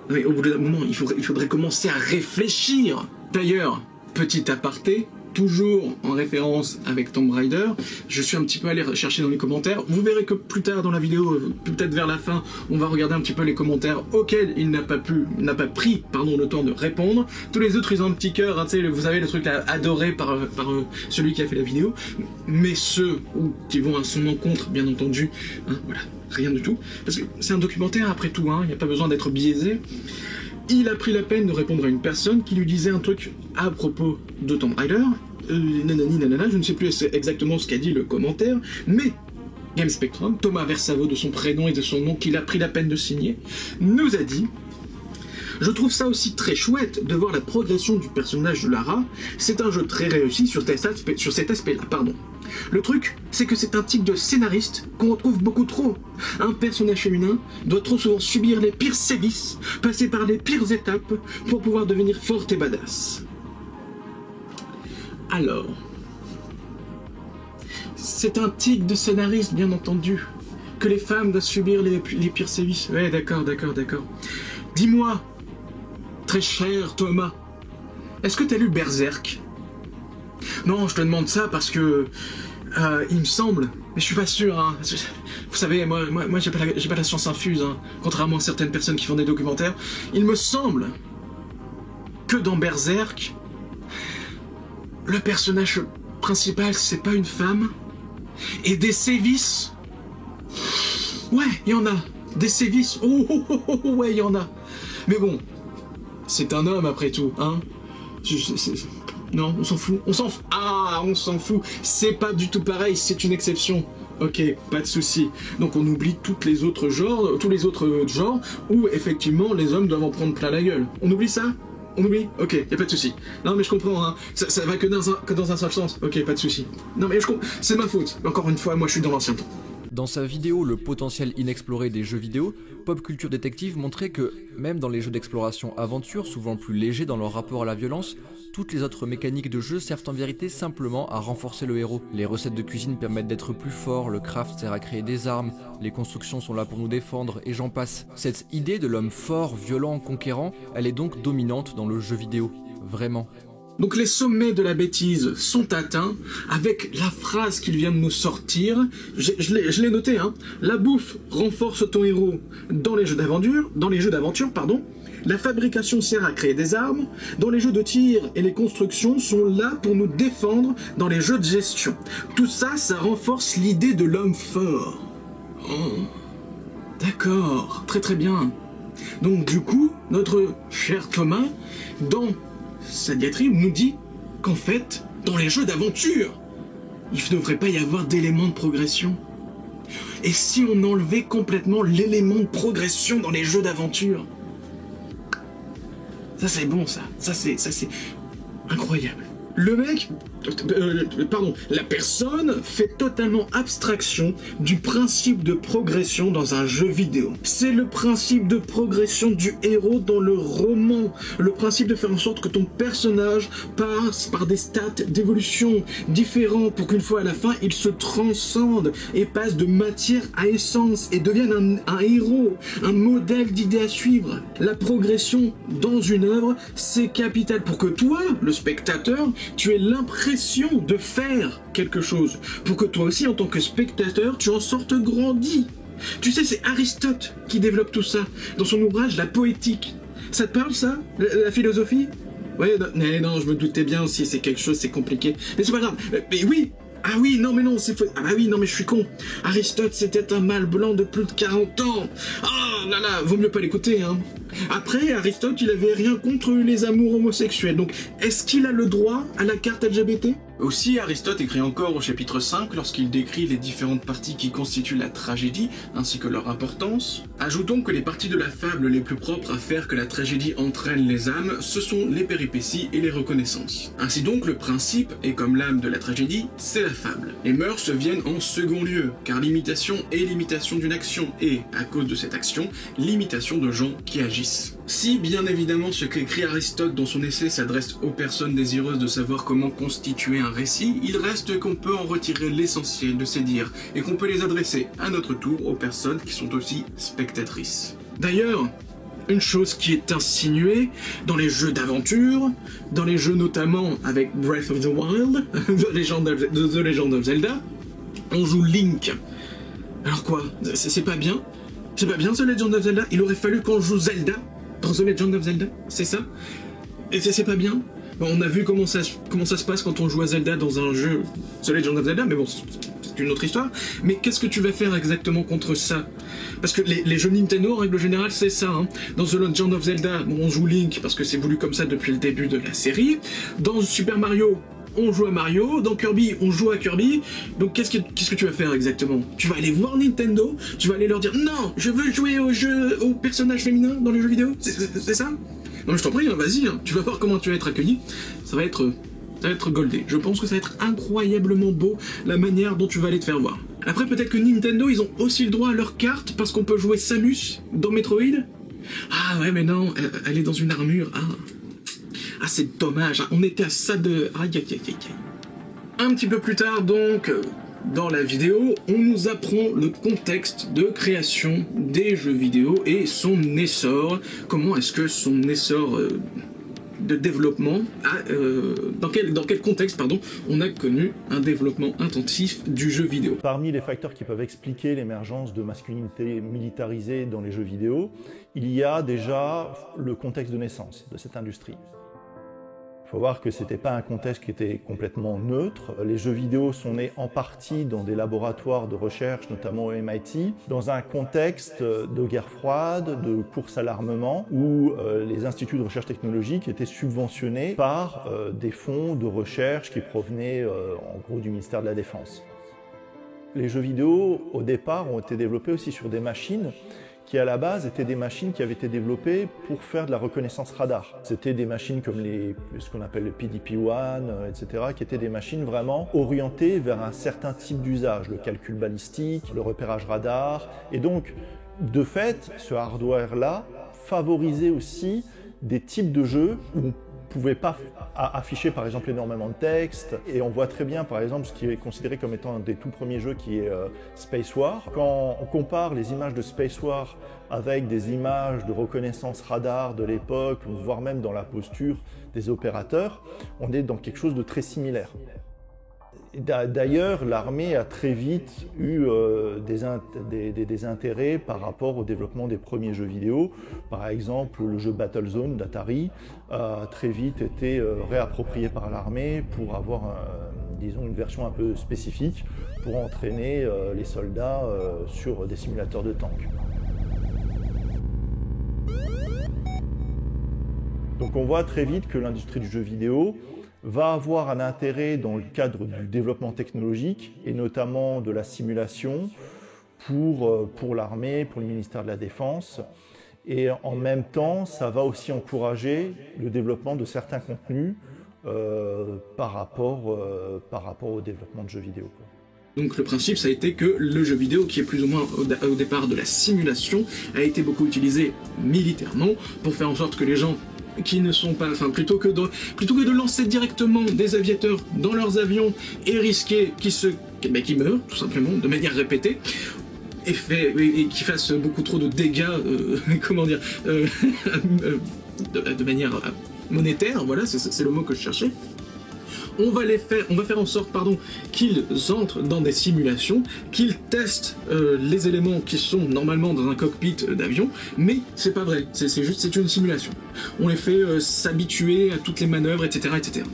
Mais au bout d'un moment, il faudrait commencer à réfléchir. D'ailleurs, petit aparté, toujours en référence avec Tomb Raider, je suis un petit peu allé chercher dans les commentaires. Vous verrez que plus tard dans la vidéo, peut-être vers la fin, on va regarder un petit peu les commentaires auxquels il n'a pas pris le temps de répondre. Tous les autres, ils ont un petit cœur, vous savez, le truc là, adoré par celui qui a fait la vidéo. Mais ceux qui vont à son encontre, bien entendu, voilà, rien du tout. Parce que c'est un documentaire après tout, il n'y a pas besoin d'être biaisé. Il a pris la peine de répondre à une personne qui lui disait un truc à propos de Tomb Raider. Nanani nanana, je ne sais plus exactement ce qu'a dit le commentaire, mais Game Spectrum, Thomas Versavo de son prénom et de son nom qu'il a pris la peine de signer, nous a dit: je trouve ça aussi très chouette de voir la progression du personnage de Lara, c'est un jeu très réussi sur cet aspect-là, pardon. Le truc, c'est que c'est un type de scénariste qu'on retrouve beaucoup trop. Un personnage féminin doit trop souvent subir les pires sévices, passer par les pires étapes pour pouvoir devenir forte et badass. Alors, c'est un tic de scénariste, bien entendu, que les femmes doivent subir les pires sévices. Ouais, d'accord. Dis-moi, très cher Thomas, est-ce que t'as lu Berserk? Non, je te demande ça parce que il me semble, mais je suis pas sûr. Vous savez, moi j'ai pas la science infuse, contrairement à certaines personnes qui font des documentaires. Il me semble que dans Berserk, le personnage principal, c'est pas une femme, et des sévices. Ouais, il y en a. Des sévices. Ouais, il y en a. Mais bon, c'est un homme après tout, Non, on s'en fout. On s'en fout. C'est pas du tout pareil, c'est une exception. Ok, pas de souci. Donc on oublie tous les autres genres où effectivement les hommes doivent en prendre plein la gueule. On oublie ça? On oublie? Ok, y a pas de souci. Non mais je comprends, ça va que dans un seul sens. Ok, pas de souci. Non mais c'est ma faute. Encore une fois, moi je suis dans l'ancien temps. Dans sa vidéo Le potentiel inexploré des jeux vidéo, Pop Culture Detective montrait que, même dans les jeux d'exploration-aventure, souvent plus légers dans leur rapport à la violence, toutes les autres mécaniques de jeu servent en vérité simplement à renforcer le héros. Les recettes de cuisine permettent d'être plus forts, le craft sert à créer des armes, les constructions sont là pour nous défendre, et j'en passe. Cette idée de l'homme fort, violent, conquérant, elle est donc dominante dans le jeu vidéo. Vraiment. Donc les sommets de la bêtise sont atteints avec la phrase qu'il vient de nous sortir. Je l'ai noté, La bouffe renforce ton héros dans les jeux d'aventure, La fabrication sert à créer des armes. Dans les jeux de tir et les constructions sont là pour nous défendre dans les jeux de gestion. Tout ça, ça renforce l'idée de l'homme fort. Oh, d'accord, très bien. Donc du coup, notre cher Thomas, dans sa diatribe, nous dit qu'en fait, dans les jeux d'aventure, il ne devrait pas y avoir d'éléments de progression. Et si on enlevait complètement l'élément de progression dans les jeux d'aventure? Ça c'est bon ça c'est incroyable. Le mec, la personne fait totalement abstraction du principe de progression dans un jeu vidéo. C'est le principe de progression du héros dans le roman. Le principe de faire en sorte que ton personnage passe par des stades d'évolution différents pour qu'une fois à la fin, il se transcende et passe de matière à essence et devienne un héros, un modèle d'idée à suivre. La progression dans une œuvre, c'est capital pour que toi, le spectateur, tu aies l'impression de faire quelque chose, pour que toi aussi, en tant que spectateur, tu en sortes grandi. Tu sais, c'est Aristote qui développe tout ça, dans son ouvrage La Poétique. Ça te parle, ça, la philosophie? Ouais, non, je me doutais bien aussi, c'est quelque chose, c'est compliqué. Mais c'est pas grave, mais oui. Ah oui, non mais non, c'est faux. Ah bah oui, non mais je suis con. Aristote, c'était un mâle blanc de plus de 40 ans. Ah là là, vaut mieux pas l'écouter, hein. Après, Aristote, il avait rien contre les amours homosexuels. Donc, est-ce qu'il a le droit à la carte LGBT? Aussi, Aristote écrit encore au chapitre 5 lorsqu'il décrit les différentes parties qui constituent la tragédie, ainsi que leur importance. Ajoutons que les parties de la fable les plus propres à faire que la tragédie entraîne les âmes, ce sont les péripéties et les reconnaissances. Ainsi donc, le principe, et comme l'âme de la tragédie, c'est la fable. Les mœurs viennent en second lieu, car l'imitation est l'imitation d'une action, et, à cause de cette action, l'imitation de gens qui agissent. Si, bien évidemment, ce qu'écrit Aristote dans son essai s'adresse aux personnes désireuses de savoir comment constituer un récit, il reste qu'on peut en retirer l'essentiel de ces dires, et qu'on peut les adresser, à notre tour, aux personnes qui sont aussi spectatrices. D'ailleurs, une chose qui est insinuée dans les jeux d'aventure, dans les jeux notamment avec Breath of the Wild, The Legend of Zelda, on joue Link. Alors quoi? C'est pas bien? C'est pas bien The Legend of Zelda? Il aurait fallu qu'on joue Zelda dans The Legend of Zelda? C'est ça? Et c'est pas bien? Bon, on a vu comment ça se passe quand on joue à Zelda dans un jeu The Legend of Zelda, mais bon, c'est une autre histoire. Mais qu'est-ce que tu vas faire exactement contre ça? Parce que les jeux Nintendo, en règle générale, c'est ça. Hein. Dans The Legend of Zelda, bon, on joue Link, parce que c'est voulu comme ça depuis le début de la série. Dans Super Mario, on joue à Mario, dans Kirby, on joue à Kirby. Donc qu'est-ce que tu vas faire exactement? Tu vas aller voir Nintendo, tu vas aller leur dire non, je veux jouer au personnage féminin dans les jeux vidéo? C'est ça? Non mais je t'en prie, hein, vas-y, hein, tu vas voir comment tu vas être accueilli. Ça va être goldé. Je pense que ça va être incroyablement beau la manière dont tu vas aller te faire voir. Après peut-être que Nintendo, ils ont aussi le droit à leur carte parce qu'on peut jouer Samus dans Metroid. Ah ouais mais non, elle est dans une armure. Ah c'est dommage, hein. On était à ça de... Aïe aïe aïe aïe. Un petit peu plus tard donc, dans la vidéo, on nous apprend le contexte de création des jeux vidéo et son essor. Comment est-ce que son essor de développement dans quel contexte pardon, on a connu un développement intensif du jeu vidéo. Parmi les facteurs qui peuvent expliquer l'émergence de masculinité militarisée dans les jeux vidéo, il y a déjà le contexte de naissance de cette industrie. Il faut voir que ce n'était pas un contexte qui était complètement neutre. Les jeux vidéo sont nés en partie dans des laboratoires de recherche, notamment au MIT, dans un contexte de guerre froide, de course à l'armement, où les instituts de recherche technologique étaient subventionnés par des fonds de recherche qui provenaient en gros du ministère de la Défense. Les jeux vidéo, au départ, ont été développés aussi sur des machines qui à la base étaient des machines qui avaient été développées pour faire de la reconnaissance radar. C'était des machines comme ce qu'on appelle le PDP-1, etc., qui étaient des machines vraiment orientées vers un certain type d'usage, le calcul balistique, le repérage radar. Et donc, de fait, ce hardware-là favorisait aussi des types de jeux où on pouvait pas afficher par exemple énormément de texte, et on voit très bien par exemple ce qui est considéré comme étant un des tout premiers jeux qui est Space War. Quand on compare les images de Space War avec des images de reconnaissance radar de l'époque, voire même dans la posture des opérateurs, on est dans quelque chose de très similaire. D'ailleurs, l'armée a très vite eu des intérêts par rapport au développement des premiers jeux vidéo. Par exemple, le jeu Battlezone d'Atari a très vite été réapproprié par l'armée pour avoir, disons, une version un peu spécifique pour entraîner les soldats sur des simulateurs de tanks. Donc on voit très vite que l'industrie du jeu vidéo va avoir un intérêt dans le cadre du développement technologique et notamment de la simulation pour l'armée, pour le ministère de la Défense. Et en même temps, ça va aussi encourager le développement de certains contenus par rapport au développement de jeux vidéo, quoi. Donc le principe, ça a été que le jeu vidéo, qui est plus ou moins au départ de la simulation, a été beaucoup utilisé militairement pour faire en sorte que les gens qui ne sont pas, enfin plutôt que de lancer directement des aviateurs dans leurs avions et risquer qu'ils meurent tout simplement de manière répétée, et qui fassent beaucoup trop de dégâts, de manière monétaire, voilà, c'est le mot que je cherchais. On va faire en sorte, qu'ils entrent dans des simulations, qu'ils testent les éléments qui sont normalement dans un cockpit d'avion, mais c'est pas vrai, c'est une simulation. On les fait s'habituer à toutes les manœuvres, etc., etc.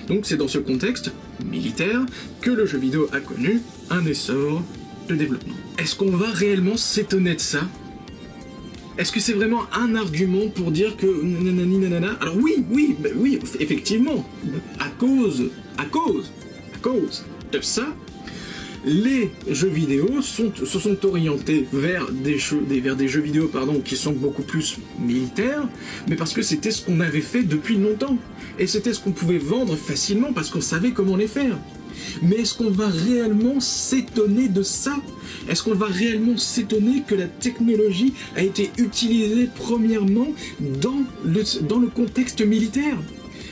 Donc c'est dans ce contexte militaire que le jeu vidéo a connu un essor de développement. Est-ce qu'on va réellement s'étonner de ça ? Est-ce que c'est vraiment un argument pour dire que nanani nanana? Alors oui, effectivement, à cause de ça, les jeux vidéo se sont orientés vers des jeux vidéo qui sont beaucoup plus militaires, mais parce que c'était ce qu'on avait fait depuis longtemps, et c'était ce qu'on pouvait vendre facilement parce qu'on savait comment les faire. Mais est-ce qu'on va réellement s'étonner de ça? Est-ce qu'on va réellement s'étonner que la technologie a été utilisée premièrement dans le contexte militaire?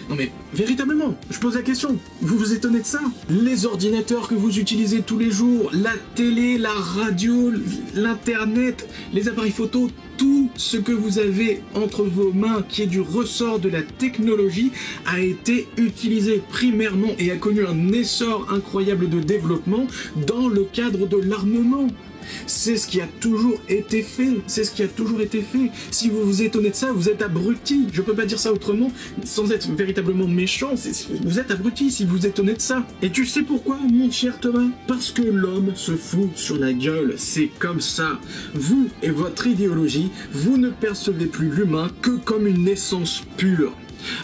Non mais, véritablement, je pose la question, vous vous étonnez de ça? Les ordinateurs que vous utilisez tous les jours, la télé, la radio, l'internet, les appareils photo, tout ce que vous avez entre vos mains qui est du ressort de la technologie a été utilisé primairement et a connu un essor incroyable de développement dans le cadre de l'armement. C'est ce qui a toujours été fait, Si vous vous étonnez de ça, vous êtes abruti. Je peux pas dire ça autrement, sans être véritablement méchant, vous êtes abruti si vous vous étonnez de ça. Et tu sais pourquoi, mon cher Thomas? Parce que l'homme se fout sur la gueule, c'est comme ça. Vous et votre idéologie, vous ne percevez plus l'humain que comme une essence pure.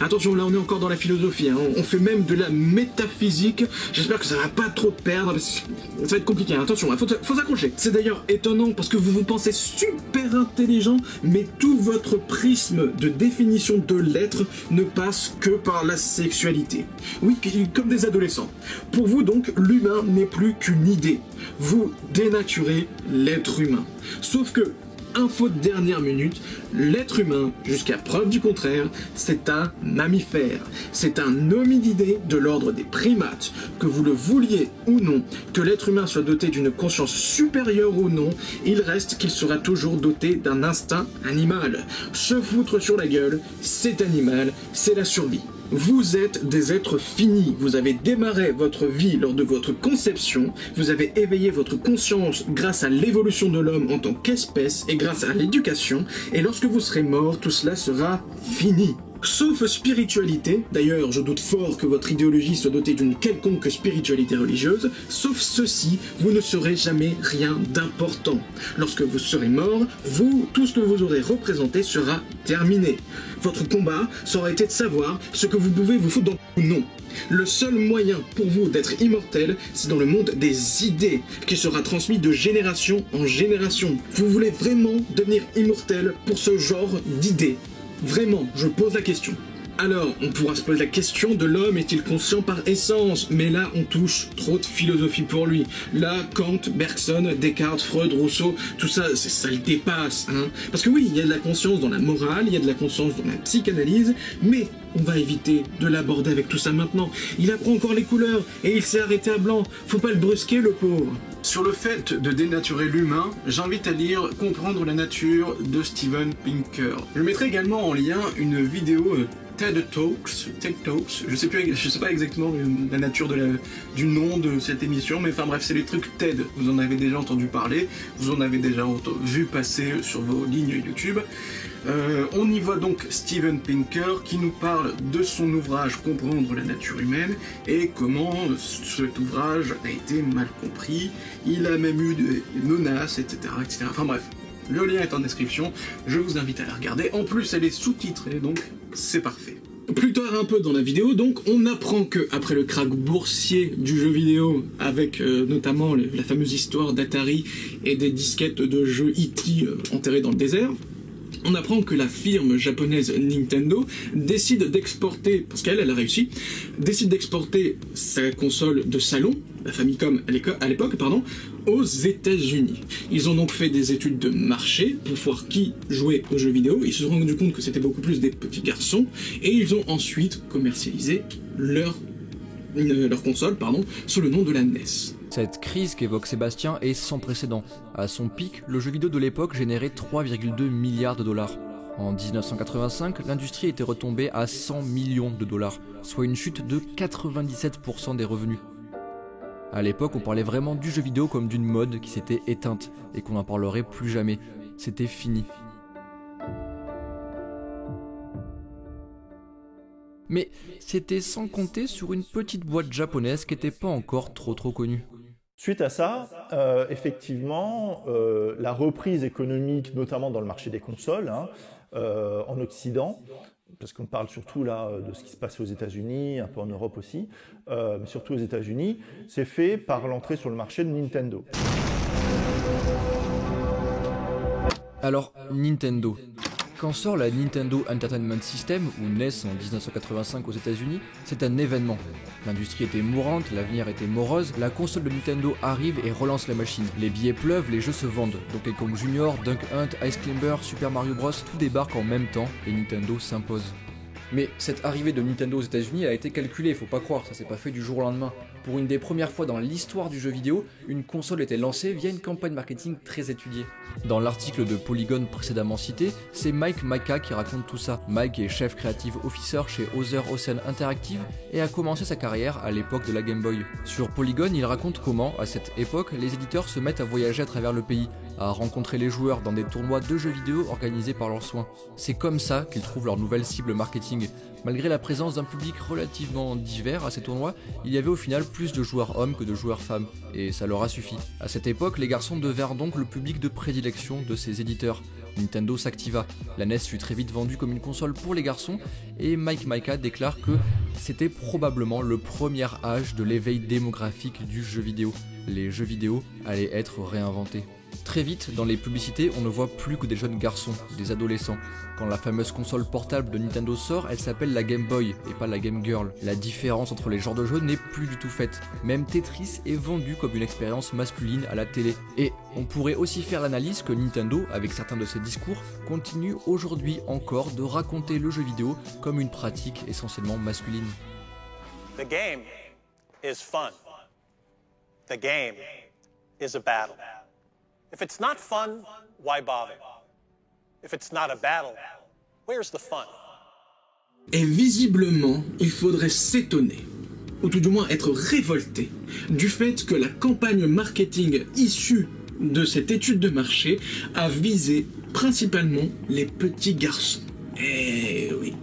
Attention, là on est encore dans la philosophie, hein. On fait même de la métaphysique, j'espère que ça va pas trop perdre, ça va être compliqué, hein. Attention, faut s'accrocher. C'est d'ailleurs étonnant parce que vous vous pensez super intelligent, mais tout votre prisme de définition de l'être ne passe que par la sexualité. Oui, comme des adolescents. Pour vous donc, l'humain n'est plus qu'une idée. Vous dénaturez l'être humain. Sauf que, info de dernière minute, l'être humain, jusqu'à preuve du contraire, c'est un mammifère. C'est un hominidé de l'ordre des primates. Que vous le vouliez ou non, que l'être humain soit doté d'une conscience supérieure ou non, il reste qu'il sera toujours doté d'un instinct animal. Se foutre sur la gueule, c'est animal, c'est la survie. Vous êtes des êtres finis, vous avez démarré votre vie lors de votre conception, vous avez éveillé votre conscience grâce à l'évolution de l'homme en tant qu'espèce et grâce à l'éducation, et lorsque vous serez mort, tout cela sera fini. Sauf spiritualité, d'ailleurs je doute fort que votre idéologie soit dotée d'une quelconque spiritualité religieuse, sauf ceci, vous ne serez jamais rien d'important. Lorsque vous serez mort, tout ce que vous aurez représenté sera terminé. Votre combat, ça aura été de savoir ce que vous pouvez vous foutre dans ou non. Le seul moyen pour vous d'être immortel, c'est dans le monde des idées, qui sera transmis de génération en génération. Vous voulez vraiment devenir immortel pour ce genre d'idées? Vraiment, je pose la question. Alors, on pourra se poser la question de l'homme est-il conscient par essence? Mais là, on touche trop de philosophie pour lui. Là, Kant, Bergson, Descartes, Freud, Rousseau, tout ça, ça le dépasse, hein. Parce que oui, il y a de la conscience dans la morale, il y a de la conscience dans la psychanalyse, mais on va éviter de l'aborder avec tout ça maintenant. Il apprend encore les couleurs, et il s'est arrêté à blanc. Faut pas le brusquer, le pauvre. Sur le fait de dénaturer l'humain, j'invite à lire Comprendre la nature de Steven Pinker. Je mettrai également en lien une vidéo TED Talks, je sais pas exactement la nature du nom de cette émission, mais enfin bref, c'est les trucs TED, vous en avez déjà entendu parler, vous en avez déjà vu passer sur vos lignes YouTube. On y voit donc Steven Pinker qui nous parle de son ouvrage Comprendre la nature humaine et comment cet ouvrage a été mal compris, il a même eu des menaces, etc. Enfin bref, le lien est en description, je vous invite à la regarder, en plus elle est sous-titrée, donc c'est parfait. Plus tard un peu dans la vidéo, donc, on apprend que après le krach boursier du jeu vidéo, avec notamment la fameuse histoire d'Atari et des disquettes de jeux E.T. Enterrées dans le désert, on apprend que la firme japonaise Nintendo décide d'exporter, parce qu'elle a réussi, décide d'exporter sa console de salon, la Famicom à l'époque, aux États-Unis. Ils ont donc fait des études de marché pour voir qui jouait aux jeux vidéo. Ils se sont rendus compte que c'était beaucoup plus des petits garçons et ils ont ensuite commercialisé leur console sous le nom de la NES. Cette crise qu'évoque Sébastien est sans précédent. À son pic, le jeu vidéo de l'époque générait 3,2 milliards de dollars. En 1985, l'industrie était retombée à 100 millions de dollars, soit une chute de 97% des revenus. À l'époque, on parlait vraiment du jeu vidéo comme d'une mode qui s'était éteinte et qu'on n'en parlerait plus jamais. C'était fini. Mais c'était sans compter sur une petite boîte japonaise qui n'était pas encore trop connue. Suite à ça, effectivement, la reprise économique, notamment dans le marché des consoles, en Occident, parce qu'on parle surtout là de ce qui se passe aux États-Unis, un peu en Europe aussi, mais surtout aux États-Unis, c'est fait par l'entrée sur le marché de Nintendo. Alors, Nintendo. Quand sort la Nintendo Entertainment System, ou NES en 1985 aux États-Unis, c'est un événement. L'industrie était mourante, l'avenir était morose, la console de Nintendo arrive et relance la machine. Les billets pleuvent, les jeux se vendent. Donkey Kong Jr., Duck Hunt, Ice Climber, Super Mario Bros, tout débarque en même temps et Nintendo s'impose. Mais cette arrivée de Nintendo aux États-Unis a été calculée, faut pas croire, ça s'est pas fait du jour au lendemain. Pour une des premières fois dans l'histoire du jeu vidéo, une console était lancée via une campagne marketing très étudiée. Dans l'article de Polygon précédemment cité, c'est Mike Mika qui raconte tout ça. Mike est chef creative officer chez Other Ocean Interactive et a commencé sa carrière à l'époque de la Game Boy. Sur Polygon, il raconte comment, à cette époque, les éditeurs se mettent à voyager à travers le pays, à rencontrer les joueurs dans des tournois de jeux vidéo organisés par leurs soins. C'est comme ça qu'ils trouvent leur nouvelle cible marketing. Malgré la présence d'un public relativement divers à ces tournois, il y avait au final plus de joueurs hommes que de joueurs femmes, et ça leur a suffi. À cette époque, les garçons devinrent donc le public de prédilection de ces éditeurs. Nintendo s'activa, la NES fut très vite vendue comme une console pour les garçons, et Mike Mika déclare que c'était probablement le premier âge de l'éveil démographique du jeu vidéo. Les jeux vidéo allaient être réinventés. Très vite, dans les publicités, on ne voit plus que des jeunes garçons, des adolescents. Quand la fameuse console portable de Nintendo sort, elle s'appelle la Game Boy et pas la Game Girl. La différence entre les genres de jeux n'est plus du tout faite. Même Tetris est vendu comme une expérience masculine à la télé. Et on pourrait aussi faire l'analyse que Nintendo, avec certains de ses discours, continue aujourd'hui encore de raconter le jeu vidéo comme une pratique essentiellement masculine. The game is fun. The game is a battle. If it's not fun, why bother? If it's not a battle, where's the fun? Et visiblement, il faudrait s'étonner, ou tout du moins être révolté, du fait que la campagne marketing issue de cette étude de marché a visé principalement les petits garçons. Eh oui.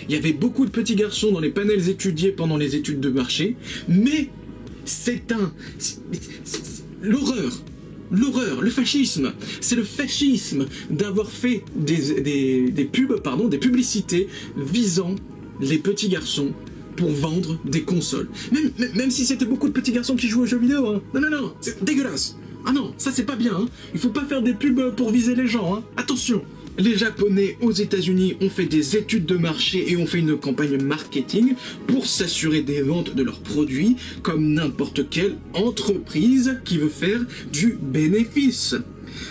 Il y avait beaucoup de petits garçons dans les panels étudiés pendant les études de marché, mais c'est l'horreur, le fascisme. C'est le fascisme d'avoir fait des publicités visant les petits garçons pour vendre des consoles. Même si c'était beaucoup de petits garçons qui jouaient aux jeux vidéo, hein. Non, c'est dégueulasse. Ah non, ça c'est pas bien, hein. Il faut pas faire des pubs pour viser les gens, hein. Attention. Les Japonais aux États-Unis ont fait des études de marché et ont fait une campagne marketing pour s'assurer des ventes de leurs produits comme n'importe quelle entreprise qui veut faire du bénéfice.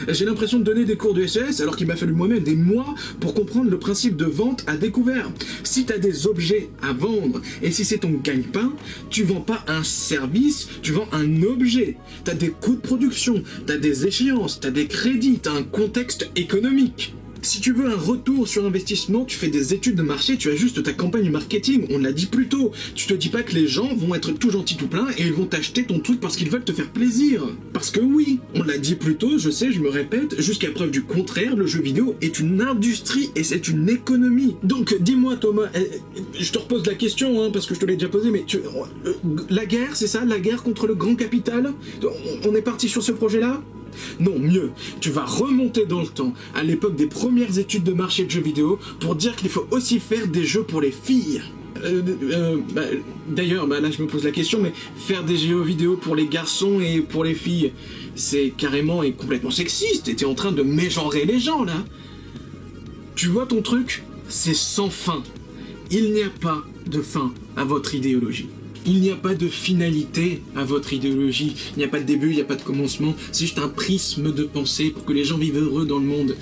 J'ai l'impression de donner des cours de SES alors qu'il m'a fallu moi-même des mois pour comprendre le principe de vente à découvert. Si tu as des objets à vendre et si c'est ton gagne-pain, tu vends pas un service, tu vends un objet. Tu as des coûts de production, tu as des échéances, tu as des crédits, tu as un contexte économique. Si tu veux un retour sur investissement, tu fais des études de marché, tu ajustes ta campagne marketing, on l'a dit plus tôt. Tu te dis pas que les gens vont être tout gentils tout plein et ils vont t'acheter ton truc parce qu'ils veulent te faire plaisir. Parce que oui, on l'a dit plus tôt, je sais, je me répète, jusqu'à preuve du contraire, le jeu vidéo est une industrie et c'est une économie. Donc dis-moi Thomas, je te repose la question hein, parce que je te l'ai déjà posée, mais la guerre, c'est ça? La guerre contre le grand capital? On est parti sur ce projet-là? Non, mieux, tu vas remonter dans le temps, à l'époque des premières études de marché de jeux vidéo, pour dire qu'il faut aussi faire des jeux pour les filles. D'ailleurs, là je me pose la question, mais faire des jeux vidéo pour les garçons et pour les filles, c'est carrément et complètement sexiste, et t'es en train de mégenrer les gens là. Tu vois ton truc? C'est sans fin. Il n'y a pas de fin à votre idéologie. Il n'y a pas de finalité à votre idéologie. Il n'y a pas de début, il n'y a pas de commencement. C'est juste un prisme de pensée pour que les gens vivent heureux dans le monde.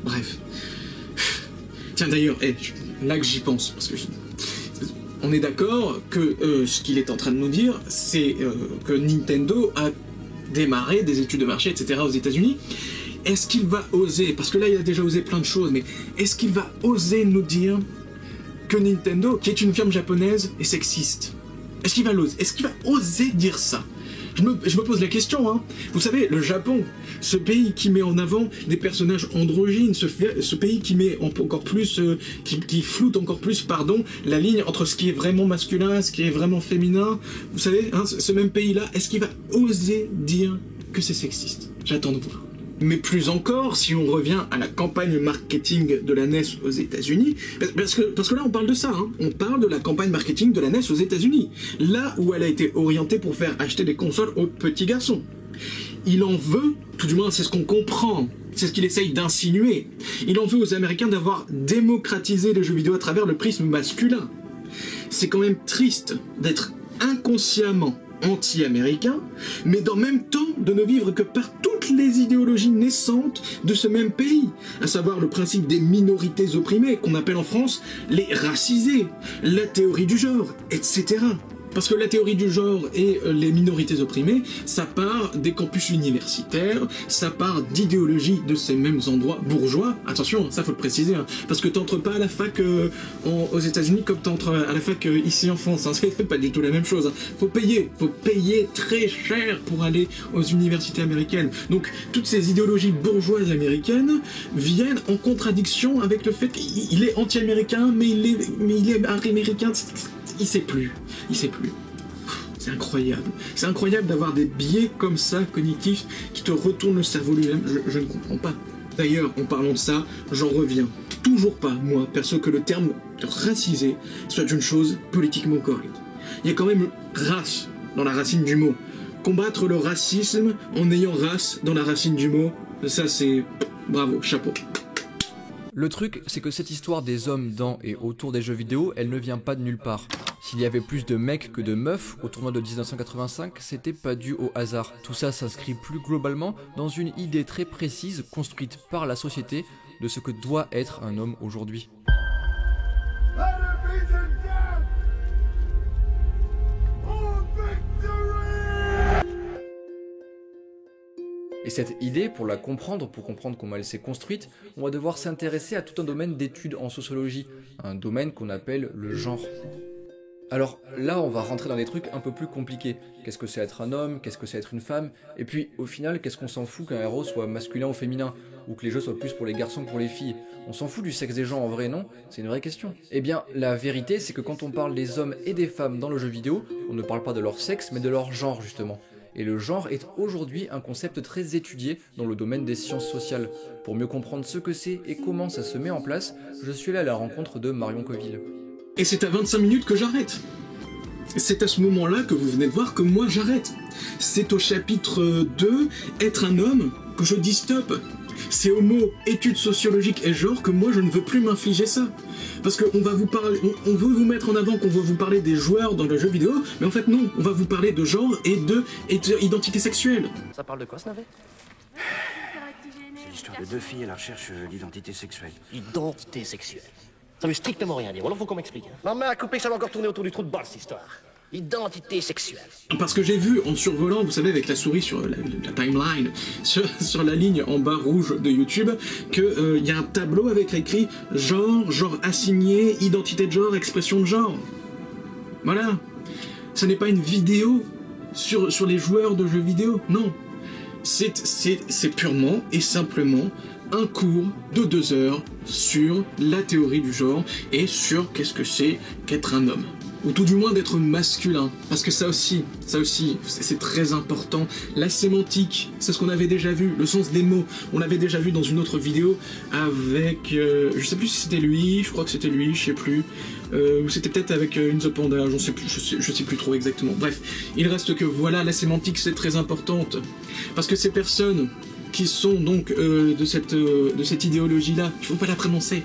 Bref. Tiens d'ailleurs, là que j'y pense, parce que on est d'accord que ce qu'il est en train de nous dire, c'est que Nintendo a démarré des études de marché, etc. aux États-Unis. Est-ce qu'il va oser, parce que là il a déjà osé plein de choses, mais est-ce qu'il va oser nous dire que Nintendo, qui est une firme japonaise, est sexiste? Est-ce qu'il va l'oser? Est-ce qu'il va oser dire ça? Je me pose la question, hein. Vous savez, le Japon, ce pays qui met en avant des personnages androgynes, ce pays qui met encore plus, qui floute encore plus, pardon, la ligne entre ce qui est vraiment masculin, ce qui est vraiment féminin. Vous savez, hein, ce même pays-là, est-ce qu'il va oser dire que c'est sexiste? J'attends de voir. Mais plus encore, si on revient à la campagne marketing de la NES aux États-Unis, parce que là on parle de ça, hein, on parle de la campagne marketing de la NES aux États-Unis, là où elle a été orientée pour faire acheter des consoles aux petits garçons. Il en veut, tout du moins c'est ce qu'on comprend, c'est ce qu'il essaye d'insinuer, il en veut aux Américains d'avoir démocratisé les jeux vidéo à travers le prisme masculin. C'est quand même triste d'être inconsciemment anti-américain, mais dans le même temps de ne vivre que par toutes les idéologies naissantes de ce même pays, à savoir le principe des minorités opprimées, qu'on appelle en France les racisés, la théorie du genre, etc. Parce que la théorie du genre et les minorités opprimées, ça part des campus universitaires, ça part d'idéologie de ces mêmes endroits bourgeois. Attention, ça faut le préciser, hein, parce que t'entres pas à la fac aux États-Unis comme t'entres à la fac ici en France. Hein, c'est pas du tout la même chose. Hein. Faut payer très cher pour aller aux universités américaines. Donc toutes ces idéologies bourgeoises américaines viennent en contradiction avec le fait qu'il est anti-américain, mais il est américain. Il sait plus. C'est incroyable. C'est incroyable d'avoir des biais comme ça, cognitifs, qui te retournent le cerveau lui-même. Je ne comprends pas. D'ailleurs, en parlant de ça, j'en reviens toujours pas, moi, perso, que le terme de racisé soit une chose politiquement correcte. Il y a quand même race dans la racine du mot. Combattre le racisme en ayant race dans la racine du mot, ça c'est... bravo, chapeau. Le truc, c'est que cette histoire des hommes dans et autour des jeux vidéo, elle ne vient pas de nulle part. S'il y avait plus de mecs que de meufs au tournoi de 1985, c'était pas dû au hasard. Tout ça s'inscrit plus globalement dans une idée très précise construite par la société de ce que doit être un homme aujourd'hui. Et cette idée, pour la comprendre, pour comprendre comment elle s'est construite, on va devoir s'intéresser à tout un domaine d'études en sociologie, un domaine qu'on appelle le genre. Alors là, on va rentrer dans des trucs un peu plus compliqués. Qu'est-ce que c'est être un homme? Qu'est-ce que c'est être une femme? Et puis, au final, qu'est-ce qu'on s'en fout qu'un héros soit masculin ou féminin? Ou que les jeux soient plus pour les garçons que pour les filles? On s'en fout du sexe des gens en vrai, non? C'est une vraie question. Eh bien, la vérité, c'est que quand on parle des hommes et des femmes dans le jeu vidéo, on ne parle pas de leur sexe, mais de leur genre, justement. Et le genre est aujourd'hui un concept très étudié dans le domaine des sciences sociales. Pour mieux comprendre ce que c'est et comment ça se met en place, je suis allé à la rencontre de Marion Coville. Et c'est à 25 minutes que j'arrête. C'est à ce moment-là que vous venez de voir que moi j'arrête. C'est au chapitre 2, être un homme, que je dis stop. C'est au mot études sociologiques et genre que moi je ne veux plus m'infliger ça. Parce qu'on va vous parler, on veut vous mettre en avant qu'on va vous parler des joueurs dans le jeu vidéo, mais en fait non, on va vous parler de genre et d'identité sexuelle. Ça parle de quoi ce navet? C'est l'histoire de deux filles à la recherche d'identité sexuelle. Identité sexuelle? Ça veut strictement rien dire, alors faut qu'on m'explique. Non mais à couper, ça va encore tourner autour du trou de balle cette histoire. Identité sexuelle. Parce que j'ai vu en survolant, vous savez, avec la souris sur la timeline, sur la ligne en bas rouge de YouTube, qu'il y a un tableau avec écrit genre assigné, identité de genre, expression de genre. Voilà. Ce n'est pas une vidéo sur les joueurs de jeux vidéo, non. C'est purement et simplement un cours de 2 heures sur la théorie du genre et sur qu'est-ce que c'est qu'être un homme. ou tout du moins d'être masculin, parce que ça aussi, c'est très important. La sémantique, c'est ce qu'on avait déjà vu, le sens des mots, on l'avait déjà vu dans une autre vidéo avec, je sais plus si c'était lui, je crois que c'était lui, je sais plus, ou c'était peut-être avec In the Panda, je sais plus trop exactement. Bref, il reste que voilà, la sémantique c'est très importante, parce que ces personnes qui sont donc de cette idéologie-là, il faut pas la prononcer,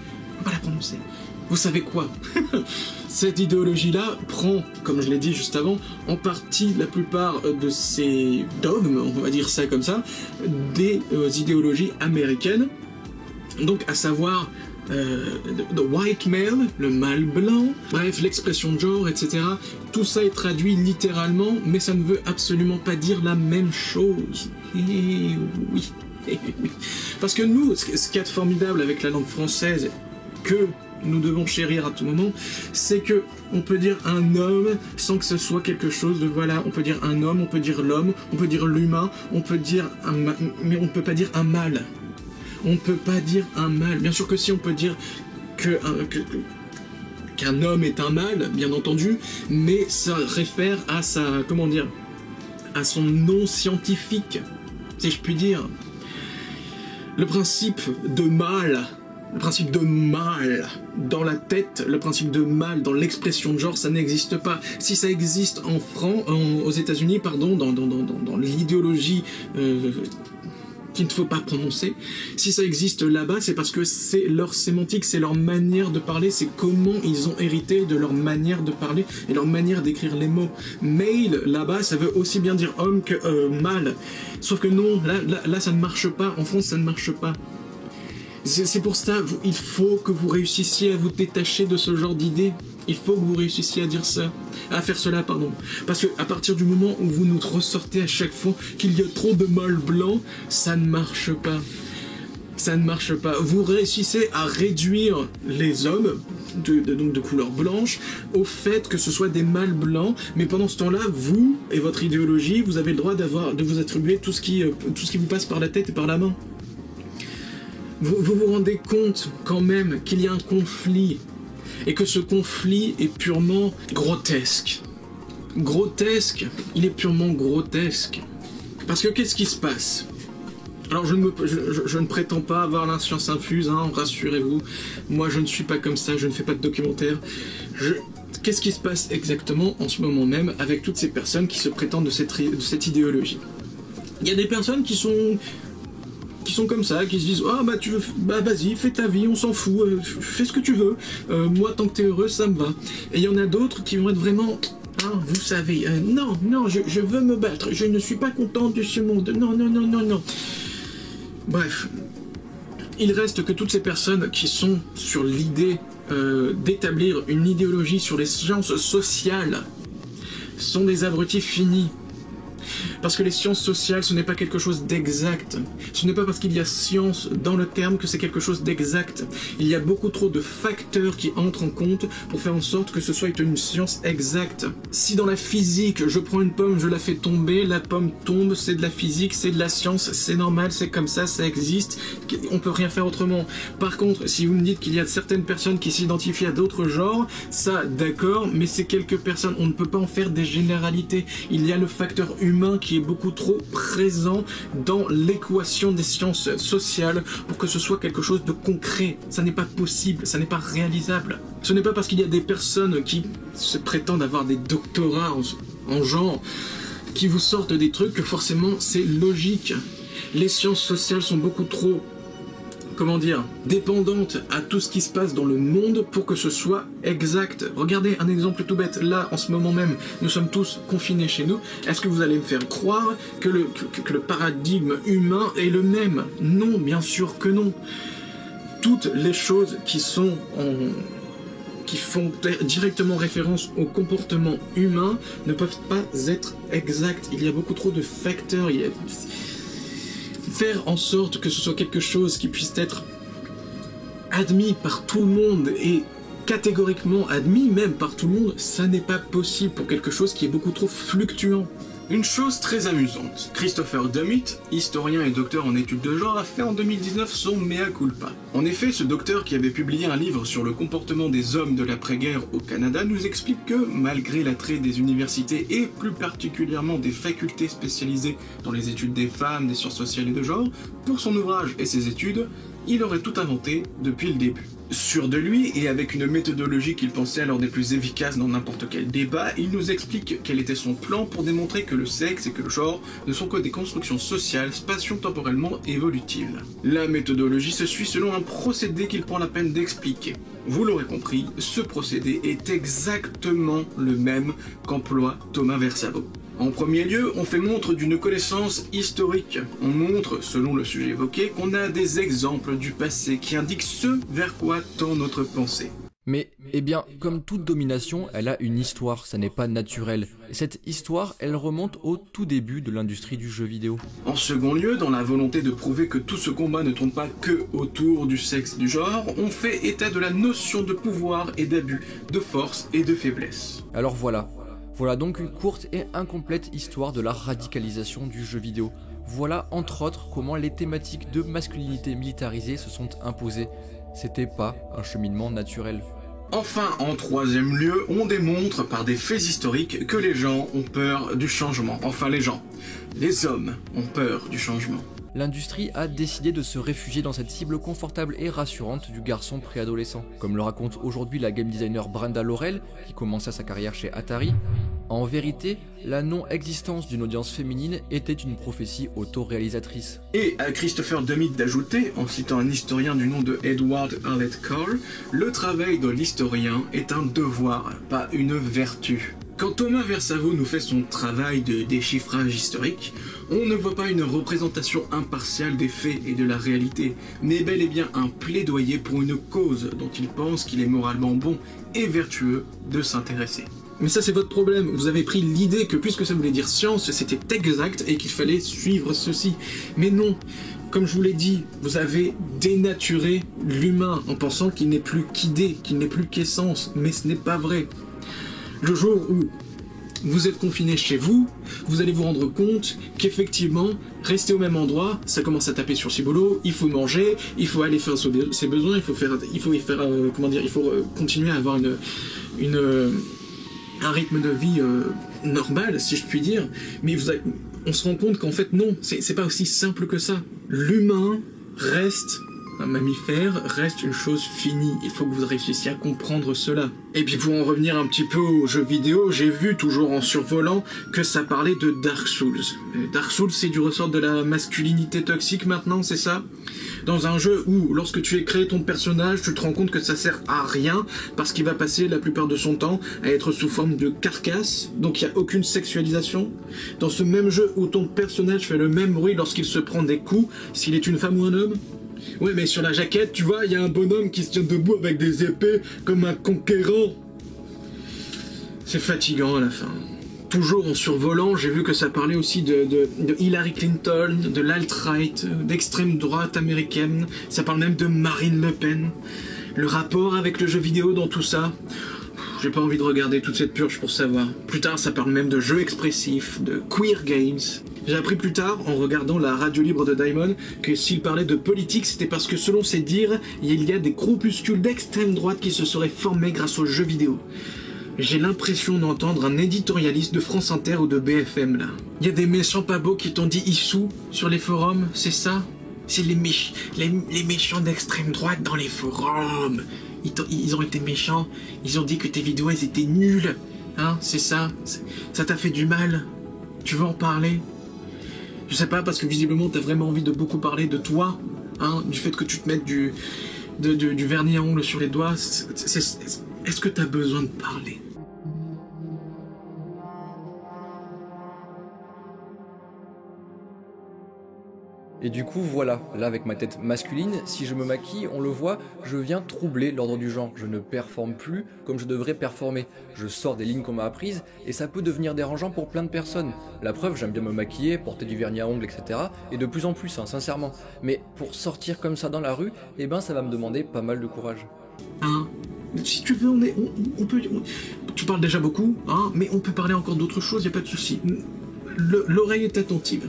Vous savez quoi? Cette idéologie-là prend, comme je l'ai dit juste avant, en partie la plupart de ces dogmes, on va dire ça comme ça, des idéologies américaines, donc à savoir the white male, le mâle blanc, bref, l'expression de genre, etc. Tout ça est traduit littéralement, mais ça ne veut absolument pas dire la même chose. Et oui. Parce que nous, ce qu'il y a de formidable avec la langue française, que nous devons chérir à tout moment, c'est que on peut dire un homme sans que ce soit quelque chose de voilà, on peut dire un homme, on peut dire l'homme, on peut dire l'humain, on peut dire mais on ne peut pas dire un mâle. On ne peut pas dire un mâle. Bien sûr que si, on peut dire qu'un homme est un mâle, bien entendu, mais ça réfère à sa, comment dire, à son nom scientifique, si je puis dire. Le principe de mâle dans la tête, le principe de mâle dans l'expression de genre, ça n'existe pas. Si ça existe aux États-Unis, pardon, dans l'idéologie qu'il ne faut pas prononcer, si ça existe là-bas, c'est parce que c'est leur sémantique, c'est leur manière de parler, c'est comment ils ont hérité de leur manière de parler et leur manière d'écrire les mots. Male, là-bas, ça veut aussi bien dire homme que mâle. Sauf que non, là, ça ne marche pas. En France, ça ne marche pas. C'est pour ça, il faut que vous réussissiez à vous détacher de ce genre d'idées. Il faut que vous réussissiez à faire cela, pardon. Parce que à partir du moment où vous nous ressortez à chaque fois qu'il y a trop de mâles blancs, ça ne marche pas. Ça ne marche pas. Vous réussissez à réduire les hommes de couleur blanche au fait que ce soit des mâles blancs, mais pendant ce temps-là, vous et votre idéologie, vous avez le droit de vous attribuer tout ce qui vous passe par la tête et par la main. Vous vous rendez compte quand même qu'il y a un conflit et que ce conflit est purement grotesque. Grotesque, il est purement grotesque. Parce que qu'est-ce qui se passe? Alors je ne prétends pas avoir la science infuse, hein, rassurez-vous. Moi je ne suis pas comme ça, je ne fais pas de documentaire. Qu'est-ce qui se passe exactement en ce moment même avec toutes ces personnes qui se prétendent de cette idéologie? Il y a des personnes qui sont comme ça, qui se disent « Ah bah vas-y, fais ta vie, on s'en fout, fais ce que tu veux, moi tant que t'es heureux, ça me va. » Et il y en a d'autres qui vont être vraiment « Ah, vous savez, non, je veux me battre, je ne suis pas content de ce monde, non. » Bref, il reste que toutes ces personnes qui sont sur l'idée d'établir une idéologie sur les sciences sociales sont des abrutis finis. Parce que les sciences sociales, ce n'est pas quelque chose d'exact. Ce n'est pas parce qu'il y a science dans le terme que c'est quelque chose d'exact. Il y a beaucoup trop de facteurs qui entrent en compte pour faire en sorte que ce soit une science exacte. Si dans la physique, je prends une pomme, je la fais tomber, la pomme tombe, c'est de la physique, c'est de la science, c'est normal, c'est comme ça existe, on peut rien faire autrement. Par contre, si vous me dites qu'il y a certaines personnes qui s'identifient à d'autres genres, ça, d'accord, mais c'est quelques personnes, on ne peut pas en faire des généralités. Il y a le facteur humain qui est beaucoup trop présent dans l'équation des sciences sociales pour que ce soit quelque chose de concret. Ça n'est pas possible, ça n'est pas réalisable. Ce n'est pas parce qu'il y a des personnes qui se prétendent avoir des doctorats en genre qui vous sortent des trucs que forcément c'est logique. Les sciences sociales sont beaucoup trop, comment dire, dépendante à tout ce qui se passe dans le monde pour que ce soit exact. Regardez un exemple tout bête, là en ce moment même, nous sommes tous confinés chez nous, est-ce que vous allez me faire croire que le paradigme humain est le même? Non, bien sûr que non. Toutes les choses qui font directement référence au comportement humain ne peuvent pas être exactes. Il y a beaucoup trop de facteurs, faire en sorte que ce soit quelque chose qui puisse être admis par tout le monde et catégoriquement admis même par tout le monde, ça n'est pas possible pour quelque chose qui est beaucoup trop fluctuant. Une chose très amusante, Christopher Dummett, historien et docteur en études de genre, a fait en 2019 son mea culpa. En effet, ce docteur qui avait publié un livre sur le comportement des hommes de l'après-guerre au Canada nous explique que, malgré l'attrait des universités et plus particulièrement des facultés spécialisées dans les études des femmes, des sciences sociales et de genre, pour son ouvrage et ses études, il aurait tout inventé depuis le début. Sûr de lui, et avec une méthodologie qu'il pensait alors des plus efficaces dans n'importe quel débat, il nous explique quel était son plan pour démontrer que le sexe et que le genre ne sont que des constructions sociales, spatio-temporellement évolutives. La méthodologie se suit selon un procédé qu'il prend la peine d'expliquer. Vous l'aurez compris, ce procédé est exactement le même qu'emploie Thomas Versavo. En premier lieu, on fait montre d'une connaissance historique. On montre, selon le sujet évoqué, qu'on a des exemples du passé qui indiquent ce vers quoi tend notre pensée. Mais, eh bien, comme toute domination, elle a une histoire, ça n'est pas naturel. Et cette histoire, elle remonte au tout début de l'industrie du jeu vidéo. En second lieu, dans la volonté de prouver que tout ce combat ne tourne pas que autour du sexe et du genre, on fait état de la notion de pouvoir et d'abus, de force et de faiblesse. Alors voilà. Voilà donc une courte et incomplète histoire de la radicalisation du jeu vidéo. Voilà entre autres comment les thématiques de masculinité militarisée se sont imposées. C'était pas un cheminement naturel. Enfin, en troisième lieu, on démontre par des faits historiques que les gens ont peur du changement. Enfin les hommes ont peur du changement. L'industrie a décidé de se réfugier dans cette cible confortable et rassurante du garçon préadolescent. Comme le raconte aujourd'hui la game designer Brenda Laurel, qui commença sa carrière chez Atari, en vérité, la non-existence d'une audience féminine était une prophétie auto-réalisatrice. Et à Christopher Dummett d'ajouter, en citant un historien du nom de Edward Hallett Cole, le travail de l'historien est un devoir, pas une vertu. Quand Thomas Versavo nous fait son travail de déchiffrage historique, on ne voit pas une représentation impartiale des faits et de la réalité, mais bel et bien un plaidoyer pour une cause dont il pense qu'il est moralement bon et vertueux de s'intéresser. Mais ça c'est votre problème, vous avez pris l'idée que puisque ça voulait dire science, c'était exact et qu'il fallait suivre ceci. Mais non, comme je vous l'ai dit, vous avez dénaturé l'humain en pensant qu'il n'est plus qu'idée, qu'il n'est plus qu'essence, mais ce n'est pas vrai. Le jour où vous êtes confiné chez vous, vous allez vous rendre compte qu'effectivement, rester au même endroit, ça commence à taper sur ses boulots, il faut manger, il faut aller faire ses besoins, il faut continuer à avoir un rythme de vie normal, si je puis dire, mais on se rend compte qu'en fait non, c'est pas aussi simple que ça. L'humain reste un mammifère, reste une chose finie. Il faut que vous réussissiez à comprendre cela. Et puis pour en revenir un petit peu aux jeux vidéo, j'ai vu, toujours en survolant, que ça parlait de Dark Souls. Dark Souls, c'est du ressort de la masculinité toxique maintenant, c'est ça ? Dans un jeu où, lorsque tu as créé ton personnage, tu te rends compte que ça sert à rien, parce qu'il va passer la plupart de son temps à être sous forme de carcasse, donc il n'y a aucune sexualisation. Dans ce même jeu où ton personnage fait le même bruit lorsqu'il se prend des coups, s'il est une femme ou un homme ? Ouais, mais sur la jaquette, tu vois, il y a un bonhomme qui se tient debout avec des épées comme un conquérant. C'est fatigant à la fin. Toujours en survolant, j'ai vu que ça parlait aussi de Hillary Clinton, de l'alt-right, d'extrême droite américaine. Ça parle même de Marine Le Pen. Le rapport avec le jeu vidéo dans tout ça, j'ai pas envie de regarder toute cette purge pour savoir. Plus tard, ça parle même de jeux expressifs, de queer games. J'ai appris plus tard, en regardant la radio libre de Daimon, que s'il parlait de politique, c'était parce que selon ses dires, il y a des groupuscules d'extrême droite qui se seraient formés grâce aux jeux vidéo. J'ai l'impression d'entendre un éditorialiste de France Inter ou de BFM là. Il y a des méchants pas beaux qui t'ont dit issou sur les forums, c'est ça? C'est les méchants d'extrême droite dans les forums. Ils ont été méchants, ils ont dit que tes vidéos elles étaient nulles. Hein, c'est ça? Ça t'a fait du mal? Tu veux en parler? Je sais pas, parce que visiblement t'as vraiment envie de beaucoup parler de toi, hein, du fait que tu te mettes du vernis à ongles sur les doigts. Est-ce que t'as besoin de parler? Et du coup, voilà, là avec ma tête masculine, si je me maquille, on le voit, je viens troubler l'ordre du genre. Je ne performe plus comme je devrais performer. Je sors des lignes qu'on m'a apprises et ça peut devenir dérangeant pour plein de personnes. La preuve, j'aime bien me maquiller, porter du vernis à ongles, etc. Et de plus en plus, hein, sincèrement. Mais pour sortir comme ça dans la rue, eh ben ça va me demander pas mal de courage. Hein, si tu veux, tu parles déjà beaucoup, hein, mais on peut parler encore d'autres choses, y a pas de souci. l'oreille est attentive.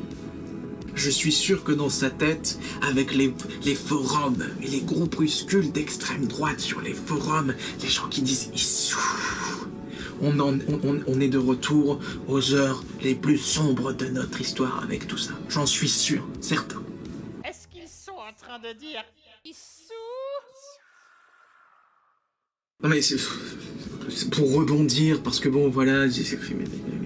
Je suis sûr que dans sa tête, avec les forums et les groupuscules d'extrême droite sur les forums, les gens qui disent Issou, on est de retour aux heures les plus sombres de notre histoire avec tout ça. J'en suis sûr, certain. Est-ce qu'ils sont en train de dire Issou? Non mais c'est pour rebondir, parce que bon voilà,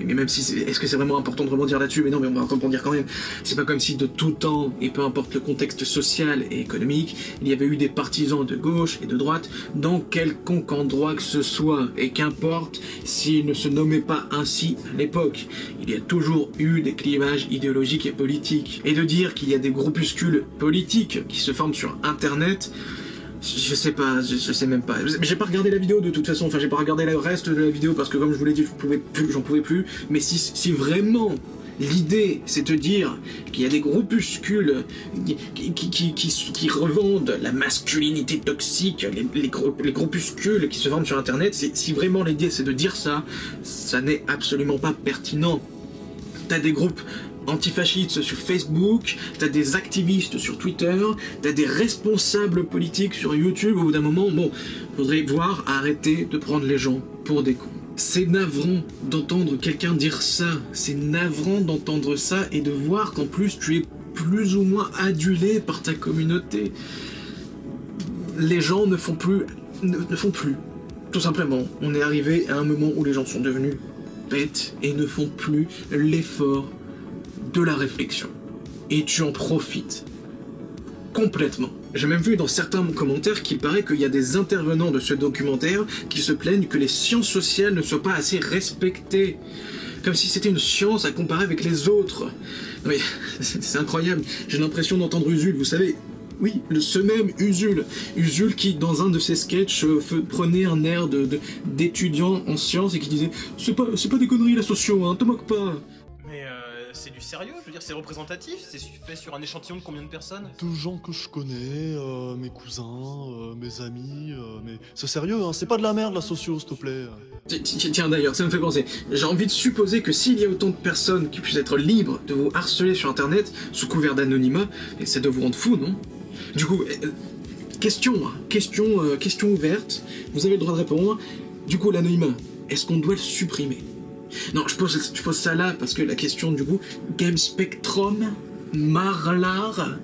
mais même si est-ce que c'est vraiment important de rebondir là-dessus? Mais non, mais on va rebondir quand même. C'est pas comme si de tout temps, et peu importe le contexte social et économique, il y avait eu des partisans de gauche et de droite dans quelconque endroit que ce soit, et qu'importe s'ils ne se nommaient pas ainsi à l'époque. Il y a toujours eu des clivages idéologiques et politiques. Et de dire qu'il y a des groupuscules politiques qui se forment sur Internet, je sais pas, je sais même pas. J'ai pas regardé la vidéo de toute façon, enfin j'ai pas regardé le reste de la vidéo parce que comme je vous l'ai dit, j'en pouvais plus. Mais si vraiment l'idée c'est de dire qu'il y a des groupuscules qui revendent la masculinité toxique, les groupuscules qui se vendent sur Internet, si vraiment l'idée c'est de dire ça, ça n'est absolument pas pertinent. T'as des groupes antifascistes sur Facebook, t'as des activistes sur Twitter, t'as des responsables politiques sur YouTube. Au bout d'un moment, bon, faudrait voir arrêter de prendre les gens pour des cons. C'est navrant d'entendre quelqu'un dire ça, c'est navrant d'entendre ça et de voir qu'en plus tu es plus ou moins adulé par ta communauté. Les gens ne font plus, tout simplement. On est arrivé à un moment où les gens sont devenus bêtes et ne font plus l'effort de la réflexion. Et tu en profites complètement. J'ai même vu dans certains commentaires qu'il paraît qu'il y a des intervenants de ce documentaire qui se plaignent que les sciences sociales ne soient pas assez respectées. Comme si c'était une science à comparer avec les autres. Non mais, c'est incroyable. J'ai l'impression d'entendre Usul, vous savez. Oui, ce même Usul. Usul qui, dans un de ses sketchs, prenait un air d'étudiant en sciences et qui disait « C'est pas des conneries la socio, hein, te moque pas !» Mais c'est du sérieux, je veux dire, c'est représentatif, c'est fait sur un échantillon de combien de personnes? De gens que je connais, mes cousins, mes amis, mais c'est sérieux, hein, c'est pas de la merde la socio, s'il te plaît. Tiens d'ailleurs, ça me fait penser, j'ai envie de supposer que s'il y a autant de personnes qui puissent être libres de vous harceler sur Internet, sous couvert d'anonymat, ça doit vous rendre fou, non? Du coup, question ouverte, vous avez le droit de répondre. Du coup, l'anonymat, est-ce qu'on doit le supprimer? Non, je pose ça là parce que la question du coup, Game Spectrum, Marlar,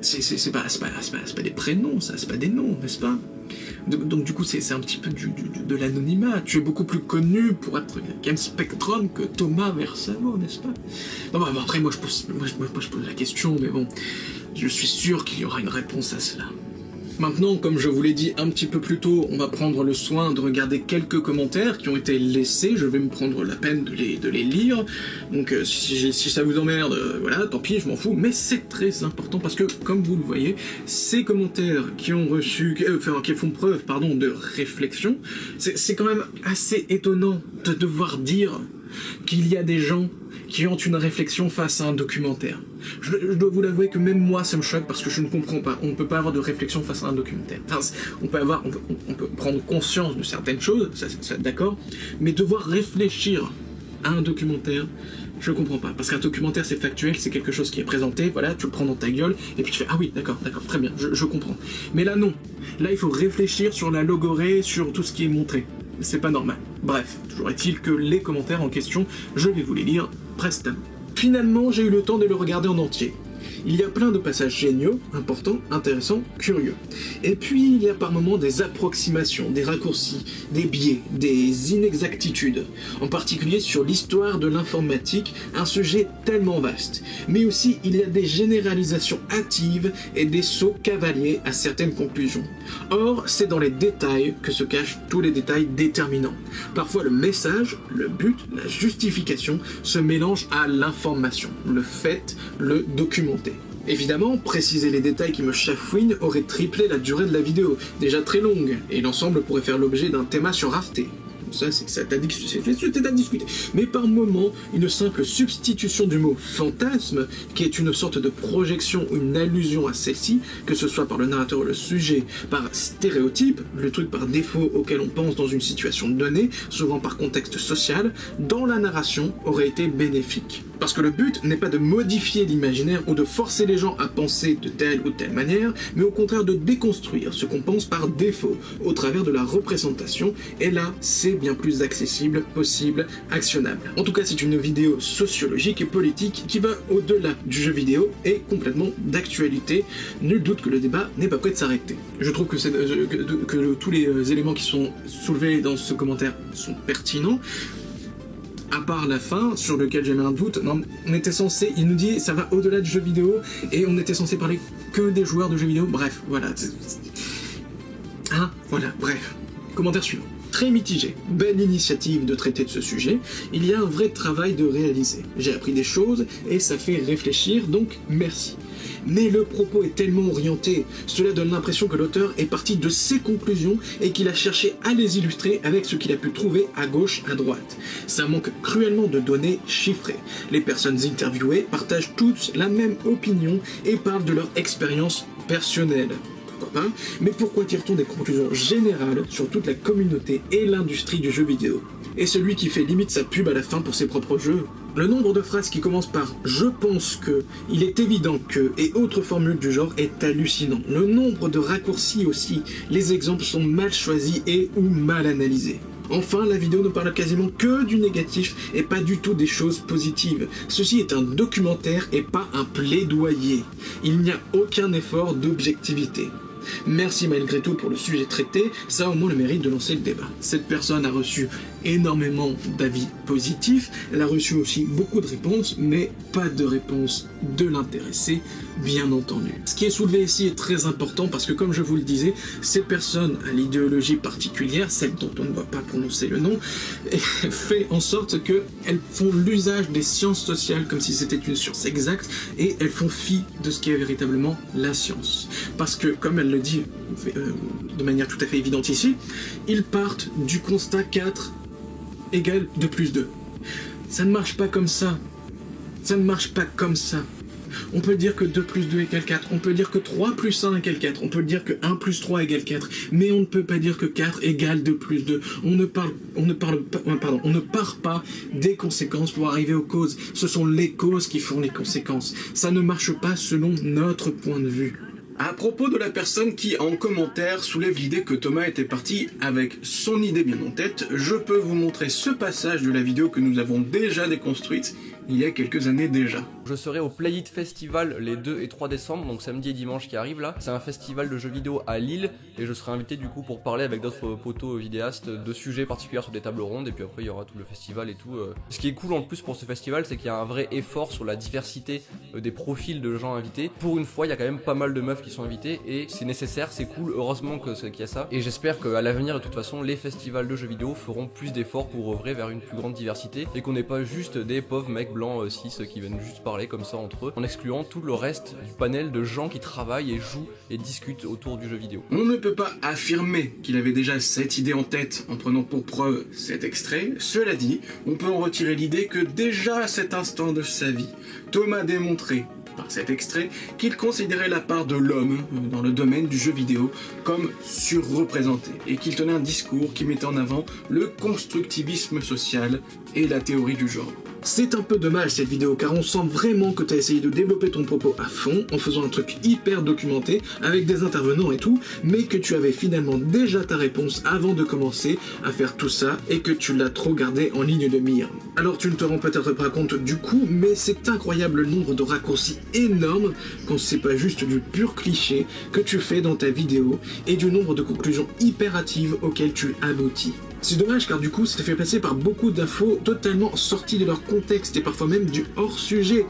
c'est pas des prénoms, ça, c'est pas des noms, n'est-ce pas? Donc du coup, c'est un petit peu de l'anonymat. Tu es beaucoup plus connu pour être Game Spectrum que Thomas Versavo, n'est-ce pas? Non, bah, après, moi je pose la question, mais bon, je suis sûr qu'il y aura une réponse à cela. Maintenant, comme je vous l'ai dit un petit peu plus tôt, on va prendre le soin de regarder quelques commentaires qui ont été laissés. Je vais me prendre la peine de les lire. Donc si ça vous emmerde, voilà, tant pis, je m'en fous. Mais c'est très important parce que, comme vous le voyez, ces commentaires qui ont reçu, qui font preuve, pardon, de réflexion, c'est quand même assez étonnant de devoir dire qu'il y a des gens qui ont une réflexion face à un documentaire. Je dois vous l'avouer que même moi ça me choque parce que je ne comprends pas. On ne peut pas avoir de réflexion face à un documentaire. Enfin, on peut prendre conscience de certaines choses, ça d'accord, mais devoir réfléchir à un documentaire, je ne comprends pas. Parce qu'un documentaire c'est factuel, c'est quelque chose qui est présenté, voilà, tu le prends dans ta gueule, et puis tu fais ah oui, d'accord, très bien, je comprends. Mais là non, là il faut réfléchir sur la logorée, sur tout ce qui est montré. C'est pas normal. Bref, toujours est-il que les commentaires en question, je vais vous les lire prestement. Finalement, j'ai eu le temps de le regarder en entier. Il y a plein de passages géniaux, importants, intéressants, curieux. Et puis, il y a par moments des approximations, des raccourcis, des biais, des inexactitudes. En particulier sur l'histoire de l'informatique, un sujet tellement vaste. Mais aussi, il y a des généralisations hâtives et des sauts cavaliers à certaines conclusions. Or, c'est dans les détails que se cachent tous les détails déterminants. Parfois, le message, le but, la justification se mélangent à l'information, le fait, le documenté. Évidemment, préciser les détails qui me chafouinent aurait triplé la durée de la vidéo, déjà très longue, et l'ensemble pourrait faire l'objet d'un thème sur Arte. Ça, c'est à discuter. Mais par moments, une simple substitution du mot « fantasme », qui est une sorte de projection ou une allusion à celle-ci, que ce soit par le narrateur ou le sujet, par stéréotype, le truc par défaut auquel on pense dans une situation donnée, souvent par contexte social, dans la narration aurait été bénéfique. Parce que le but n'est pas de modifier l'imaginaire ou de forcer les gens à penser de telle ou telle manière, mais au contraire de déconstruire ce qu'on pense par défaut au travers de la représentation, et là, c'est bien plus accessible, possible, actionnable. En tout cas, c'est une vidéo sociologique et politique qui va au-delà du jeu vidéo et complètement d'actualité. Nul doute que le débat n'est pas prêt de s'arrêter. Je trouve que tous les éléments qui sont soulevés dans ce commentaire sont pertinents, à part la fin, sur lequel j'avais un doute. Non, on était censé, il nous dit, ça va au-delà du jeu vidéo, et on était censé parler que des joueurs de jeux vidéo, bref, voilà. Hein, voilà, bref. Commentaire suivant. Très mitigé. Belle initiative de traiter de ce sujet, il y a un vrai travail de réaliser. J'ai appris des choses, et ça fait réfléchir, donc merci. Mais le propos est tellement orienté, cela donne l'impression que l'auteur est parti de ses conclusions et qu'il a cherché à les illustrer avec ce qu'il a pu trouver à gauche, à droite. Ça manque cruellement de données chiffrées. Les personnes interviewées partagent toutes la même opinion et parlent de leur expérience personnelle. Pourquoi pas? Mais pourquoi tire-t-on des conclusions générales sur toute la communauté et l'industrie du jeu vidéo? Et celui qui fait limite sa pub à la fin pour ses propres jeux? Le nombre de phrases qui commencent par « je pense que »,« il est évident que » et autres formules du genre est hallucinant. Le nombre de raccourcis aussi, les exemples sont mal choisis et ou mal analysés. Enfin, la vidéo ne parle quasiment que du négatif et pas du tout des choses positives. Ceci est un documentaire et pas un plaidoyer. Il n'y a aucun effort d'objectivité. Merci malgré tout pour le sujet traité, ça a au moins le mérite de lancer le débat. Cette personne a reçu énormément d'avis positifs, elle a reçu aussi beaucoup de réponses, mais pas de réponse de l'intéressé, bien entendu. Ce qui est soulevé ici est très important parce que, comme je vous le disais, ces personnes à l'idéologie particulière, celle dont on ne va pas prononcer le nom, fait en sorte qu'elles font l'usage des sciences sociales comme si c'était une science exacte, et elles font fi de ce qui est véritablement la science. Parce que, comme elle le dit de manière tout à fait évidente ici, ils partent du constat 4 égale 2 plus 2. Ça ne marche pas comme ça. Ça ne marche pas comme ça. On peut dire que 2 plus 2 égale 4, on peut dire que 3 plus 1 égale 4, on peut dire que 1 plus 3 égale 4, mais on ne peut pas dire que 4 égale 2 plus 2. On ne part pas des conséquences pour arriver aux causes. Ce sont les causes qui font les conséquences. Ça ne marche pas selon notre point de vue. À propos de la personne qui, en commentaire, soulève l'idée que Thomas était parti avec son idée bien en tête, je peux vous montrer ce passage de la vidéo que nous avons déjà déconstruite il y a quelques années déjà. Je serai au Play It Festival les 2 et 3 décembre, donc samedi et dimanche qui arrivent là. C'est un festival de jeux vidéo à Lille et je serai invité du coup pour parler avec d'autres potos vidéastes de sujets particuliers sur des tables rondes, et puis après il y aura tout le festival et tout. Ce qui est cool en plus pour ce festival, c'est qu'il y a un vrai effort sur la diversité des profils de gens invités. Pour une fois, il y a quand même pas mal de meufs qui sont invitées et c'est nécessaire, c'est cool, heureusement qu'il y a ça. Et j'espère qu'à l'avenir, de toute façon, les festivals de jeux vidéo feront plus d'efforts pour œuvrer vers une plus grande diversité et qu'on n'ait pas juste des pauvres mecs blancs cis qui viennent juste parler comme ça entre eux, en excluant tout le reste du panel de gens qui travaillent et jouent et discutent autour du jeu vidéo. On ne peut pas affirmer qu'il avait déjà cette idée en tête en prenant pour preuve cet extrait. Cela dit, on peut en retirer l'idée que déjà à cet instant de sa vie, Thomas démontrait par cet extrait qu'il considérait la part de l'homme dans le domaine du jeu vidéo comme surreprésentée et qu'il tenait un discours qui mettait en avant le constructivisme social et la théorie du genre. C'est un peu dommage cette vidéo car on sent vraiment que tu as essayé de développer ton propos à fond en faisant un truc hyper documenté avec des intervenants et tout, mais que tu avais finalement déjà ta réponse avant de commencer à faire tout ça et que tu l'as trop gardé en ligne de mire. Alors tu ne te rends peut-être pas compte du coup, mais c'est incroyable le nombre de raccourcis énormes quand c'est pas juste du pur cliché que tu fais dans ta vidéo et du nombre de conclusions hyper hâtives auxquelles tu aboutis. C'est dommage car du coup ça te fait passer par beaucoup d'infos totalement sorties de leur contexte et parfois même du hors-sujet.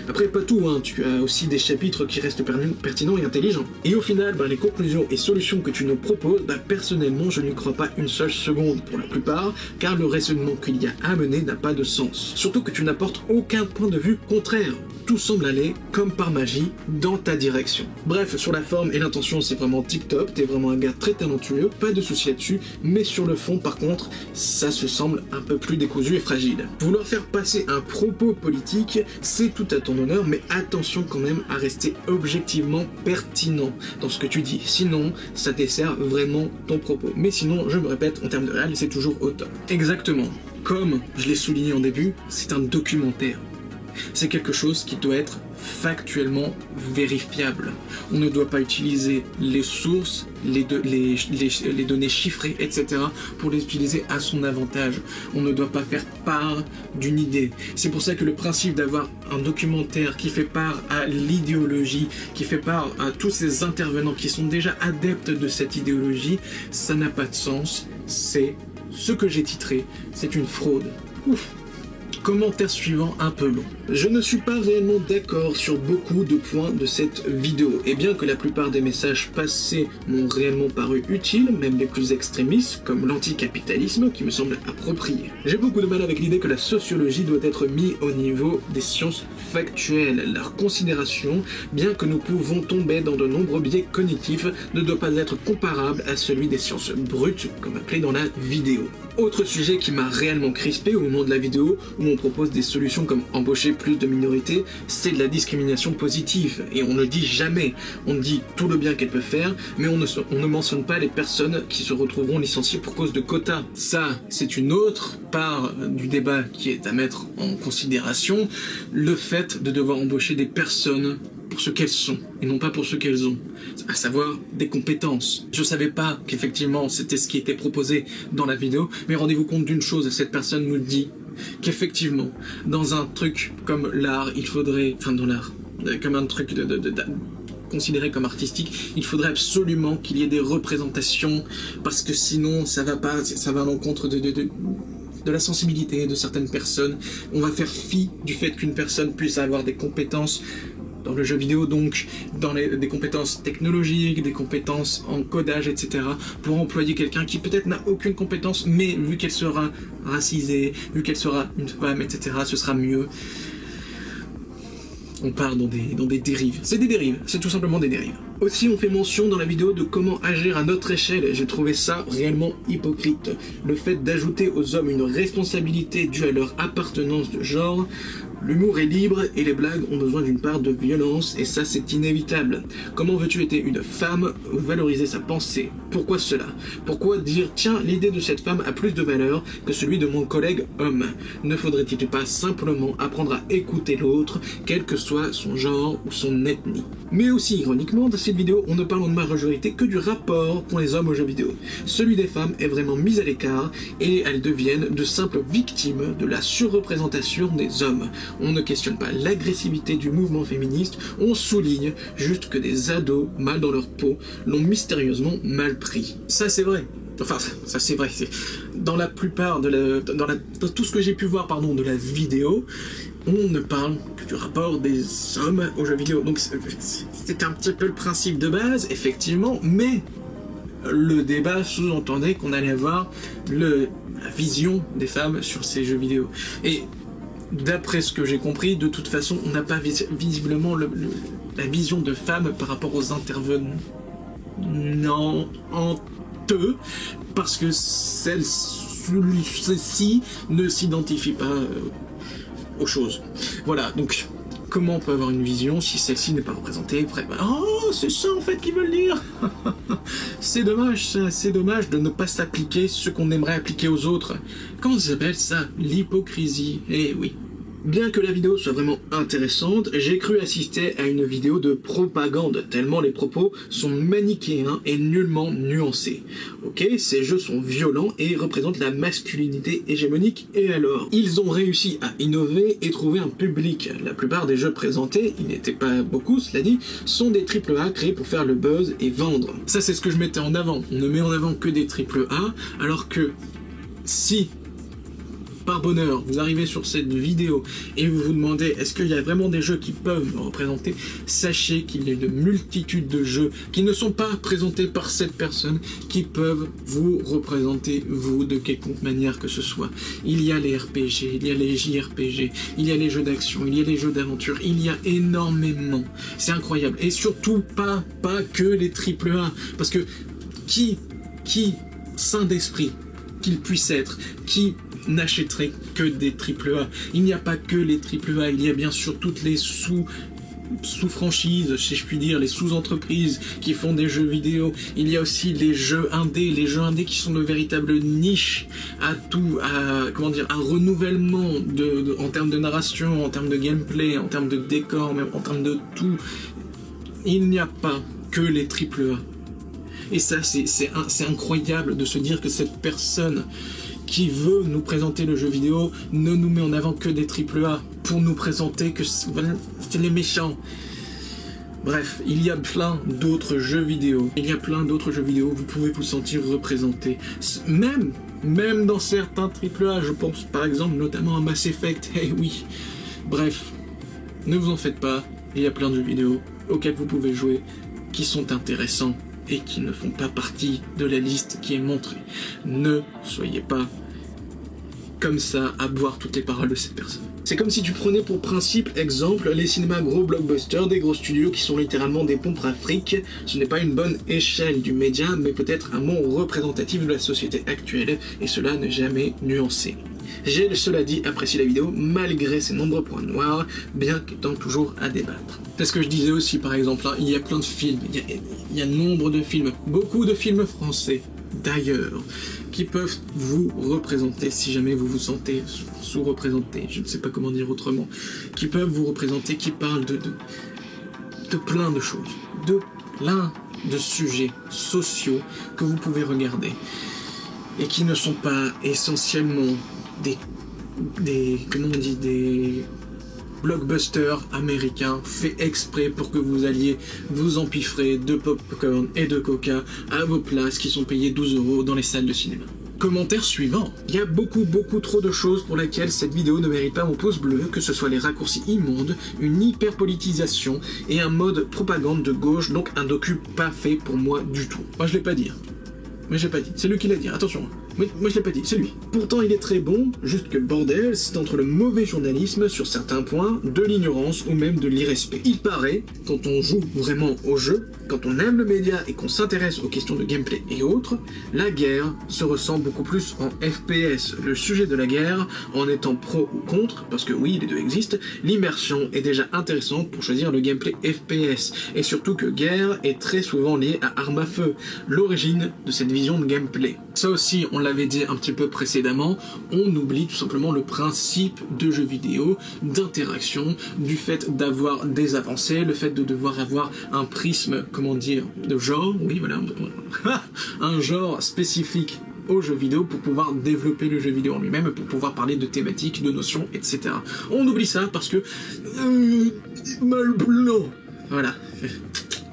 Après pas tout, hein, tu as aussi des chapitres qui restent pertinents et intelligents. Et au final, les conclusions et solutions que tu nous proposes, personnellement je n'y crois pas une seule seconde pour la plupart, car le raisonnement qu'il y a à mener n'a pas de sens. Surtout que tu n'apportes aucun point de vue contraire. Tout semble aller, comme par magie, dans ta direction. Bref, sur la forme et l'intention, c'est vraiment tip-top, t'es vraiment un gars très talentueux, pas de souci là-dessus, mais sur le fond, par contre, ça se semble un peu plus décousu et fragile. Vouloir faire passer un propos politique, c'est tout à ton honneur, mais attention quand même à rester objectivement pertinent dans ce que tu dis, sinon, ça dessert vraiment ton propos. Mais sinon, je me répète, en termes de réel, c'est toujours au top. Exactement. Comme je l'ai souligné en début, c'est un documentaire. c'est quelque chose qui doit être factuellement vérifiable. On ne doit pas utiliser les sources, les données chiffrées, etc. pour les utiliser à son avantage. On ne doit pas faire part d'une idée. C'est pour ça que le principe d'avoir un documentaire qui fait part à l'idéologie, qui fait part à tous ces intervenants qui sont déjà adeptes de cette idéologie, ça n'a pas de sens. C'est ce que j'ai titré, c'est une fraude. Ouf. Commentaire suivant un peu long. Je ne suis pas réellement d'accord sur beaucoup de points de cette vidéo, et bien que la plupart des messages passés m'ont réellement paru utiles, même les plus extrémistes, comme l'anticapitalisme, qui me semble approprié. J'ai beaucoup de mal avec l'idée que la sociologie doit être mise au niveau des sciences factuelles. Leur considération, bien que nous pouvons tomber dans de nombreux biais cognitifs, ne doit pas être comparable à celui des sciences brutes, comme appelé dans la vidéo. Autre sujet qui m'a réellement crispé au moment de la vidéo, où on propose des solutions comme embaucher plus de minorités, c'est de la discrimination positive. Et on ne dit jamais, on dit tout le bien qu'elle peut faire, mais on ne mentionne pas les personnes qui se retrouveront licenciées pour cause de quotas. Ça, c'est une autre part du débat qui est à mettre en considération, le fait de devoir embaucher des personnes pour ce qu'elles sont, et non pas pour ce qu'elles ont, à savoir des compétences. Je savais pas qu'effectivement c'était ce qui était proposé dans la vidéo, mais rendez-vous compte d'une chose, cette personne nous dit qu'effectivement, dans un truc comme l'art, il faudrait, enfin dans l'art, comme un truc considéré comme artistique, il faudrait absolument qu'il y ait des représentations, parce que sinon ça va pas, ça va à l'encontre de la sensibilité de certaines personnes. On va faire fi du fait qu'une personne puisse avoir des compétences dans le jeu vidéo, donc dans des compétences technologiques, des compétences en codage, etc. pour employer quelqu'un qui peut-être n'a aucune compétence, mais vu qu'elle sera racisée, vu qu'elle sera une femme, etc., ce sera mieux. On part dans des dérives. C'est des dérives, c'est tout simplement des dérives. Aussi, on fait mention dans la vidéo de comment agir à notre échelle, et j'ai trouvé ça réellement hypocrite. Le fait d'ajouter aux hommes une responsabilité due à leur appartenance de genre. L'humour est libre et les blagues ont besoin d'une part de violence, et ça c'est inévitable. Comment veux-tu être une femme ou valoriser sa pensée? Pourquoi cela? Pourquoi dire tiens, l'idée de cette femme a plus de valeur que celui de mon collègue homme? Ne faudrait-il pas simplement apprendre à écouter l'autre, quel que soit son genre ou son ethnie? Mais aussi ironiquement, dans cette vidéo, on ne parle en majorité que du rapport qu'ont les hommes aux jeux vidéo. Celui des femmes est vraiment mis à l'écart et elles deviennent de simples victimes de la surreprésentation des hommes. On ne questionne pas l'agressivité du mouvement féministe, on souligne juste que des ados, mal dans leur peau, l'ont mystérieusement mal pris. Ça c'est vrai. Enfin, ça c'est vrai. Dans la plupart dans tout ce que j'ai pu voir, pardon, de la vidéo, on ne parle que du rapport des hommes aux jeux vidéo. Donc c'est un petit peu le principe de base, effectivement, mais le débat sous-entendait qu'on allait avoir la vision des femmes sur ces jeux vidéo. Et d'après ce que j'ai compris, de toute façon, on n'a pas visiblement la vision de femmes par rapport aux intervenants parce que celle-ci ne s'identifie pas aux choses. Voilà, donc comment on peut avoir une vision si celle-ci n'est pas représentée? Oh, c'est ça en fait qu'ils veulent dire. C'est dommage, ça, c'est dommage de ne pas s'appliquer ce qu'on aimerait appliquer aux autres. Comment ça s'appelle ça? L'hypocrisie. Eh oui. Bien que la vidéo soit vraiment intéressante, j'ai cru assister à une vidéo de propagande, tellement les propos sont manichéens et nullement nuancés. Ok, ces jeux sont violents et représentent la masculinité hégémonique, et alors? Ils ont réussi à innover et trouver un public. La plupart des jeux présentés, il n'était pas beaucoup, cela dit, sont des AAA créés pour faire le buzz et vendre. Ça c'est ce que je mettais en avant, on ne met en avant que des AAA, alors que si par bonheur, vous arrivez sur cette vidéo et vous vous demandez est-ce qu'il y a vraiment des jeux qui peuvent me représenter, sachez qu'il y a une multitude de jeux qui ne sont pas présentés par cette personne qui peuvent vous représenter, vous, de quelconque manière que ce soit. Il y a les RPG, il y a les JRPG, il y a les jeux d'action, il y a les jeux d'aventure, il y a énormément. C'est incroyable. Et surtout pas que les AAA. Parce que qui sain d'esprit qu'il puisse être, qui n'achèterait que des AAA. Il n'y a pas que les AAA, il y a bien sûr toutes les sous-franchises, si je puis dire, les sous-entreprises qui font des jeux vidéo. Il y a aussi les jeux indés qui sont de véritables niches à renouvellement en termes de narration, en termes de gameplay, en termes de décor, même en termes de tout. Il n'y a pas que les AAA. Et ça, c'est incroyable de se dire que cette personne qui veut nous présenter le jeu vidéo ne nous met en avant que des AAA pour nous présenter que c'est les méchants. Bref, il y a plein d'autres jeux vidéo. Vous pouvez vous sentir représenté. Même dans certains AAA, je pense par exemple notamment à Mass Effect. Eh oui. Bref, ne vous en faites pas. Il y a plein de jeux vidéo auxquels vous pouvez jouer qui sont intéressants et qui ne font pas partie de la liste qui est montrée. Ne soyez pas comme ça à boire toutes les paroles de cette personne. C'est comme si tu prenais pour principe, exemple, les cinémas gros blockbusters, des gros studios qui sont littéralement des pompes à fric. Ce n'est pas une bonne échelle du média, mais peut-être un mot représentatif de la société actuelle, et cela n'est jamais nuancé. J'ai, cela dit, apprécié la vidéo, malgré ses nombreux points noirs, bien qu'étant toujours à débattre. C'est ce que je disais aussi, par exemple, hein, il y a plein de films, il y a nombre de films, beaucoup de films français, d'ailleurs, qui peuvent vous représenter, si jamais vous vous sentez sous-représenté, je ne sais pas comment dire autrement, qui peuvent vous représenter, qui parlent de plein de choses, de plein de sujets sociaux que vous pouvez regarder, et qui ne sont pas essentiellement des blockbusters américains faits exprès pour que vous alliez vous empiffrer de popcorn et de coca à vos places qui sont payées 12 € dans les salles de cinéma. Commentaire suivant. Il y a beaucoup trop de choses pour lesquelles cette vidéo ne mérite pas mon pouce bleu, que ce soit les raccourcis immondes, une hyperpolitisation et un mode propagande de gauche, donc un docu pas fait pour moi du tout. Moi je l'ai pas dit. Mais j'ai pas dit. C'est lui qui l'a dit, attention. Moi je l'ai pas dit, c'est lui. Pourtant il est très bon, juste que le bordel, c'est entre le mauvais journalisme sur certains points, de l'ignorance ou même de l'irrespect. Il paraît, quand on joue vraiment au jeu, quand on aime le média et qu'on s'intéresse aux questions de gameplay et autres, la guerre se ressent beaucoup plus en FPS. Le sujet de la guerre, en étant pro ou contre, parce que oui, les deux existent, l'immersion est déjà intéressante pour choisir le gameplay FPS. Et surtout que guerre est très souvent liée à arme à feu, l'origine de cette vision de gameplay. Ça aussi, on l'avait dit un petit peu précédemment, on oublie tout simplement le principe de jeux vidéo, d'interaction, du fait d'avoir des avancées, le fait de devoir avoir un prisme, comment dire, de genre, oui voilà, un genre spécifique aux jeux vidéo pour pouvoir développer le jeu vidéo en lui-même, pour pouvoir parler de thématiques, de notions, etc. On oublie ça parce que... mal blanc. Voilà,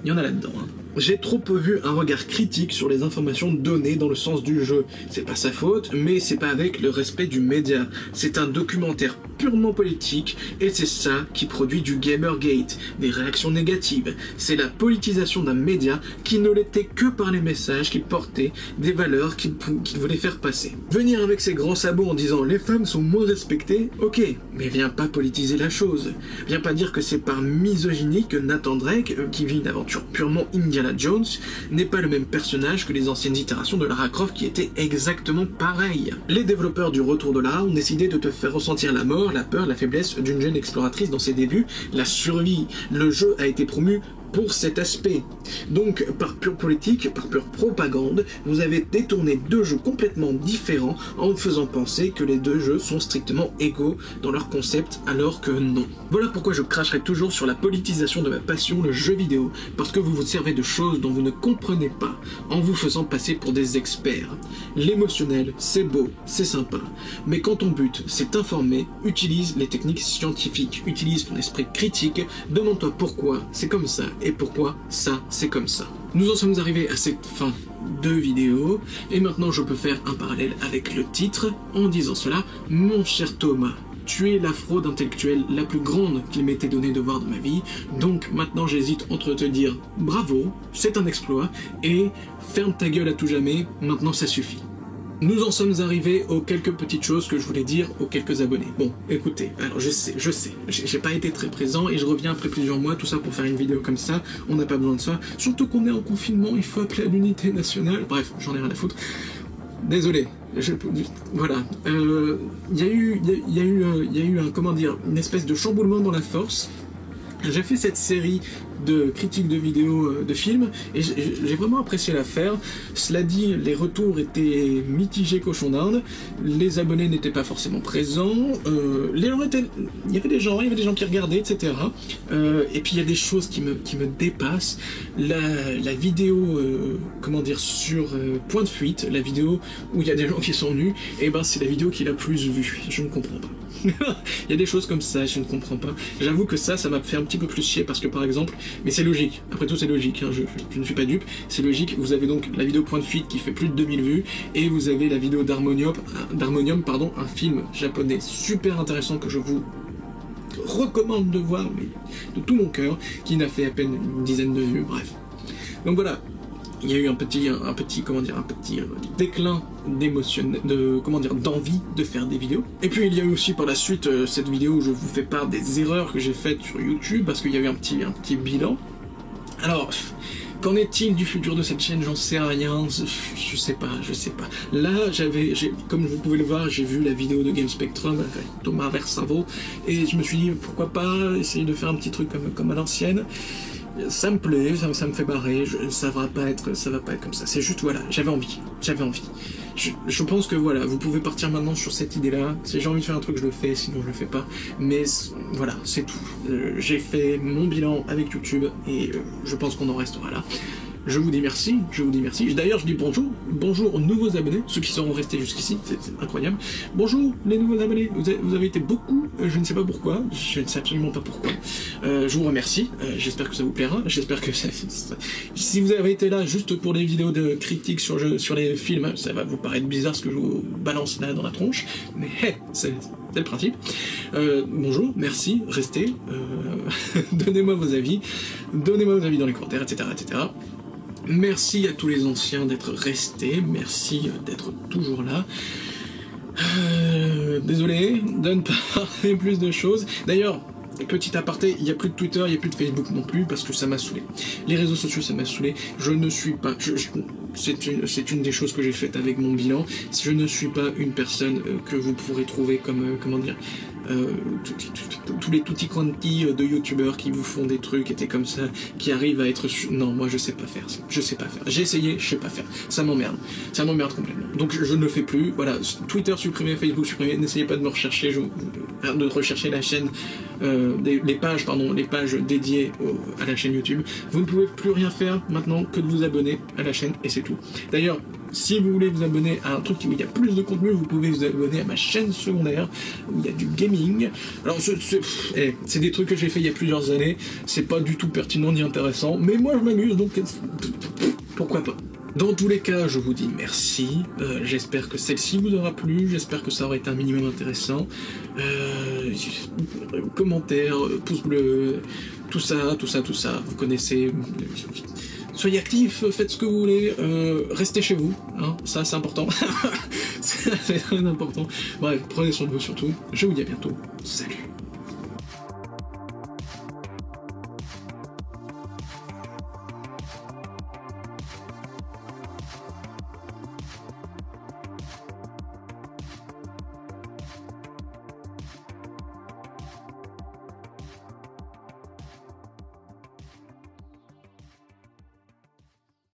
il y en a là-dedans, hein. J'ai trop peu vu un regard critique sur les informations données dans le sens du jeu. C'est pas sa faute, mais c'est pas avec le respect du média. C'est un documentaire purement politique, et c'est ça qui produit du Gamergate, des réactions négatives. C'est la politisation d'un média qui ne l'était que par les messages qu'il portait, des valeurs qu'il voulait faire passer. Venir avec ses grands sabots en disant « les femmes sont moins respectées », ok, mais viens pas politiser la chose. Viens pas dire que c'est par misogynie que Nathan Drake, qui vit une aventure purement Indiana Jones, n'est pas le même personnage que les anciennes itérations de Lara Croft qui étaient exactement pareilles. Les développeurs du Retour de Lara ont décidé de te faire ressentir la mort, la peur, la faiblesse d'une jeune exploratrice dans ses débuts, la survie. Le jeu a été promu pour cet aspect. Donc, par pure politique, par pure propagande, vous avez détourné deux jeux complètement différents en faisant penser que les deux jeux sont strictement égaux dans leur concept, alors que non. Voilà pourquoi je cracherai toujours sur la politisation de ma passion, le jeu vidéo, parce que vous vous servez de choses dont vous ne comprenez pas, en vous faisant passer pour des experts. L'émotionnel, c'est beau, c'est sympa, mais quand ton but, c'est informer, utilise les techniques scientifiques, utilise ton esprit critique, demande-toi pourquoi c'est comme ça, et pourquoi ça, c'est comme ça. Nous en sommes arrivés à cette fin de vidéo, et maintenant je peux faire un parallèle avec le titre, en disant cela, mon cher Thomas, tu es la fraude intellectuelle la plus grande qu'il m'était donné de voir de ma vie, donc maintenant j'hésite entre te dire bravo, c'est un exploit, et ferme ta gueule à tout jamais, maintenant ça suffit. Nous en sommes arrivés aux quelques petites choses que je voulais dire aux quelques abonnés. Bon, écoutez, alors je sais, j'ai pas été très présent et je reviens après plusieurs mois, tout ça pour faire une vidéo comme ça, on n'a pas besoin de ça, surtout qu'on est en confinement, il faut appeler à l'unité nationale, bref, j'en ai rien à foutre. Désolé, voilà, il y a eu une espèce de chamboulement dans la force, j'ai fait cette série de critiques de vidéos de films et j'ai vraiment apprécié la faire. Cela dit, les retours étaient mitigés cochon d'Inde, les abonnés n'étaient pas forcément présents, il y avait des gens qui regardaient, etc. Et puis il y a des choses qui me dépassent. La vidéo, comment dire, sur Point de Fuite, la vidéo où il y a des gens qui sont nus, et ben c'est la vidéo qui l'a plus vue. Je ne comprends pas. Il y a des choses comme ça, je ne comprends pas. J'avoue que ça m'a fait un petit peu plus chier parce que par exemple, mais c'est logique, après tout c'est logique, hein, je ne suis pas dupe, c'est logique, vous avez donc la vidéo Point de Fuite qui fait plus de 2000 vues et vous avez la vidéo d'Harmonium, un film japonais super intéressant que je vous recommande de voir, mais de tout mon cœur, qui n'a fait à peine une dizaine de vues, bref. Donc voilà. Il y a eu un petit déclin d'envie de faire des vidéos. Et puis il y a eu aussi par la suite cette vidéo où je vous fais part des erreurs que j'ai faites sur YouTube, parce qu'il y a eu un petit bilan. Alors, qu'en est-il du futur de cette chaîne? J'en sais rien, je sais pas. Là, comme vous pouvez le voir, j'ai vu la vidéo de Game Spectrum avec Thomas Versavo, et je me suis dit, pourquoi pas essayer de faire un petit truc comme à l'ancienne. Ça me plaît, ça me fait marrer, ça va pas être comme ça, c'est juste, voilà, j'avais envie. Je pense que voilà, vous pouvez partir maintenant sur cette idée-là, si j'ai envie de faire un truc, je le fais, sinon je le fais pas, mais voilà, c'est tout. J'ai fait mon bilan avec YouTube, et je pense qu'on en restera là. Je vous dis merci. D'ailleurs, je dis bonjour aux nouveaux abonnés, ceux qui seront restés jusqu'ici, c'est incroyable. Bonjour les nouveaux abonnés, vous avez été beaucoup, je ne sais pas pourquoi, je ne sais absolument pas pourquoi. Je vous remercie, j'espère que ça vous plaira, j'espère que si vous avez été là juste pour les vidéos de critiques sur les films, ça va vous paraître bizarre ce que je vous balance là dans la tronche, mais hey, c'est le principe. Bonjour, merci, restez, donnez-moi vos avis dans les commentaires, etc. Merci à tous les anciens d'être restés, merci d'être toujours là. Désolé de ne pas parler plus de choses. D'ailleurs, petit aparté, il n'y a plus de Twitter, il n'y a plus de Facebook non plus, parce que ça m'a saoulé. Les réseaux sociaux, ça m'a saoulé. Je ne suis pas... c'est une des choses que j'ai faites avec mon bilan. Je ne suis pas une personne que vous pourrez trouver comme... comment dire, tous les tutti quanti de youtubeurs qui vous font des trucs et comme ça, qui arrivent à être... Non, moi je sais pas faire ça. J'ai essayé, je sais pas faire. Ça m'emmerde complètement. Donc je ne le fais plus. Voilà, Twitter supprimé, Facebook supprimé. N'essayez pas de me rechercher, de rechercher la chaîne, les pages dédiées à la chaîne YouTube. Vous ne pouvez plus rien faire maintenant que de vous abonner à la chaîne et c'est tout. D'ailleurs, si vous voulez vous abonner à un truc où il y a plus de contenu, vous pouvez vous abonner à ma chaîne secondaire où il y a du gaming. Alors c'est des trucs que j'ai fait il y a plusieurs années, c'est pas du tout pertinent ni intéressant, mais moi je m'amuse, donc pourquoi pas. Dans tous les cas, je vous dis merci, j'espère que celle-ci vous aura plu, j'espère que ça aura été un minimum intéressant. Commentaires, pouce bleu, tout ça, vous connaissez... Soyez actifs, faites ce que vous voulez, restez chez vous, hein, ça c'est important, c'est très important. Bref, prenez soin de vous surtout, je vous dis à bientôt, salut.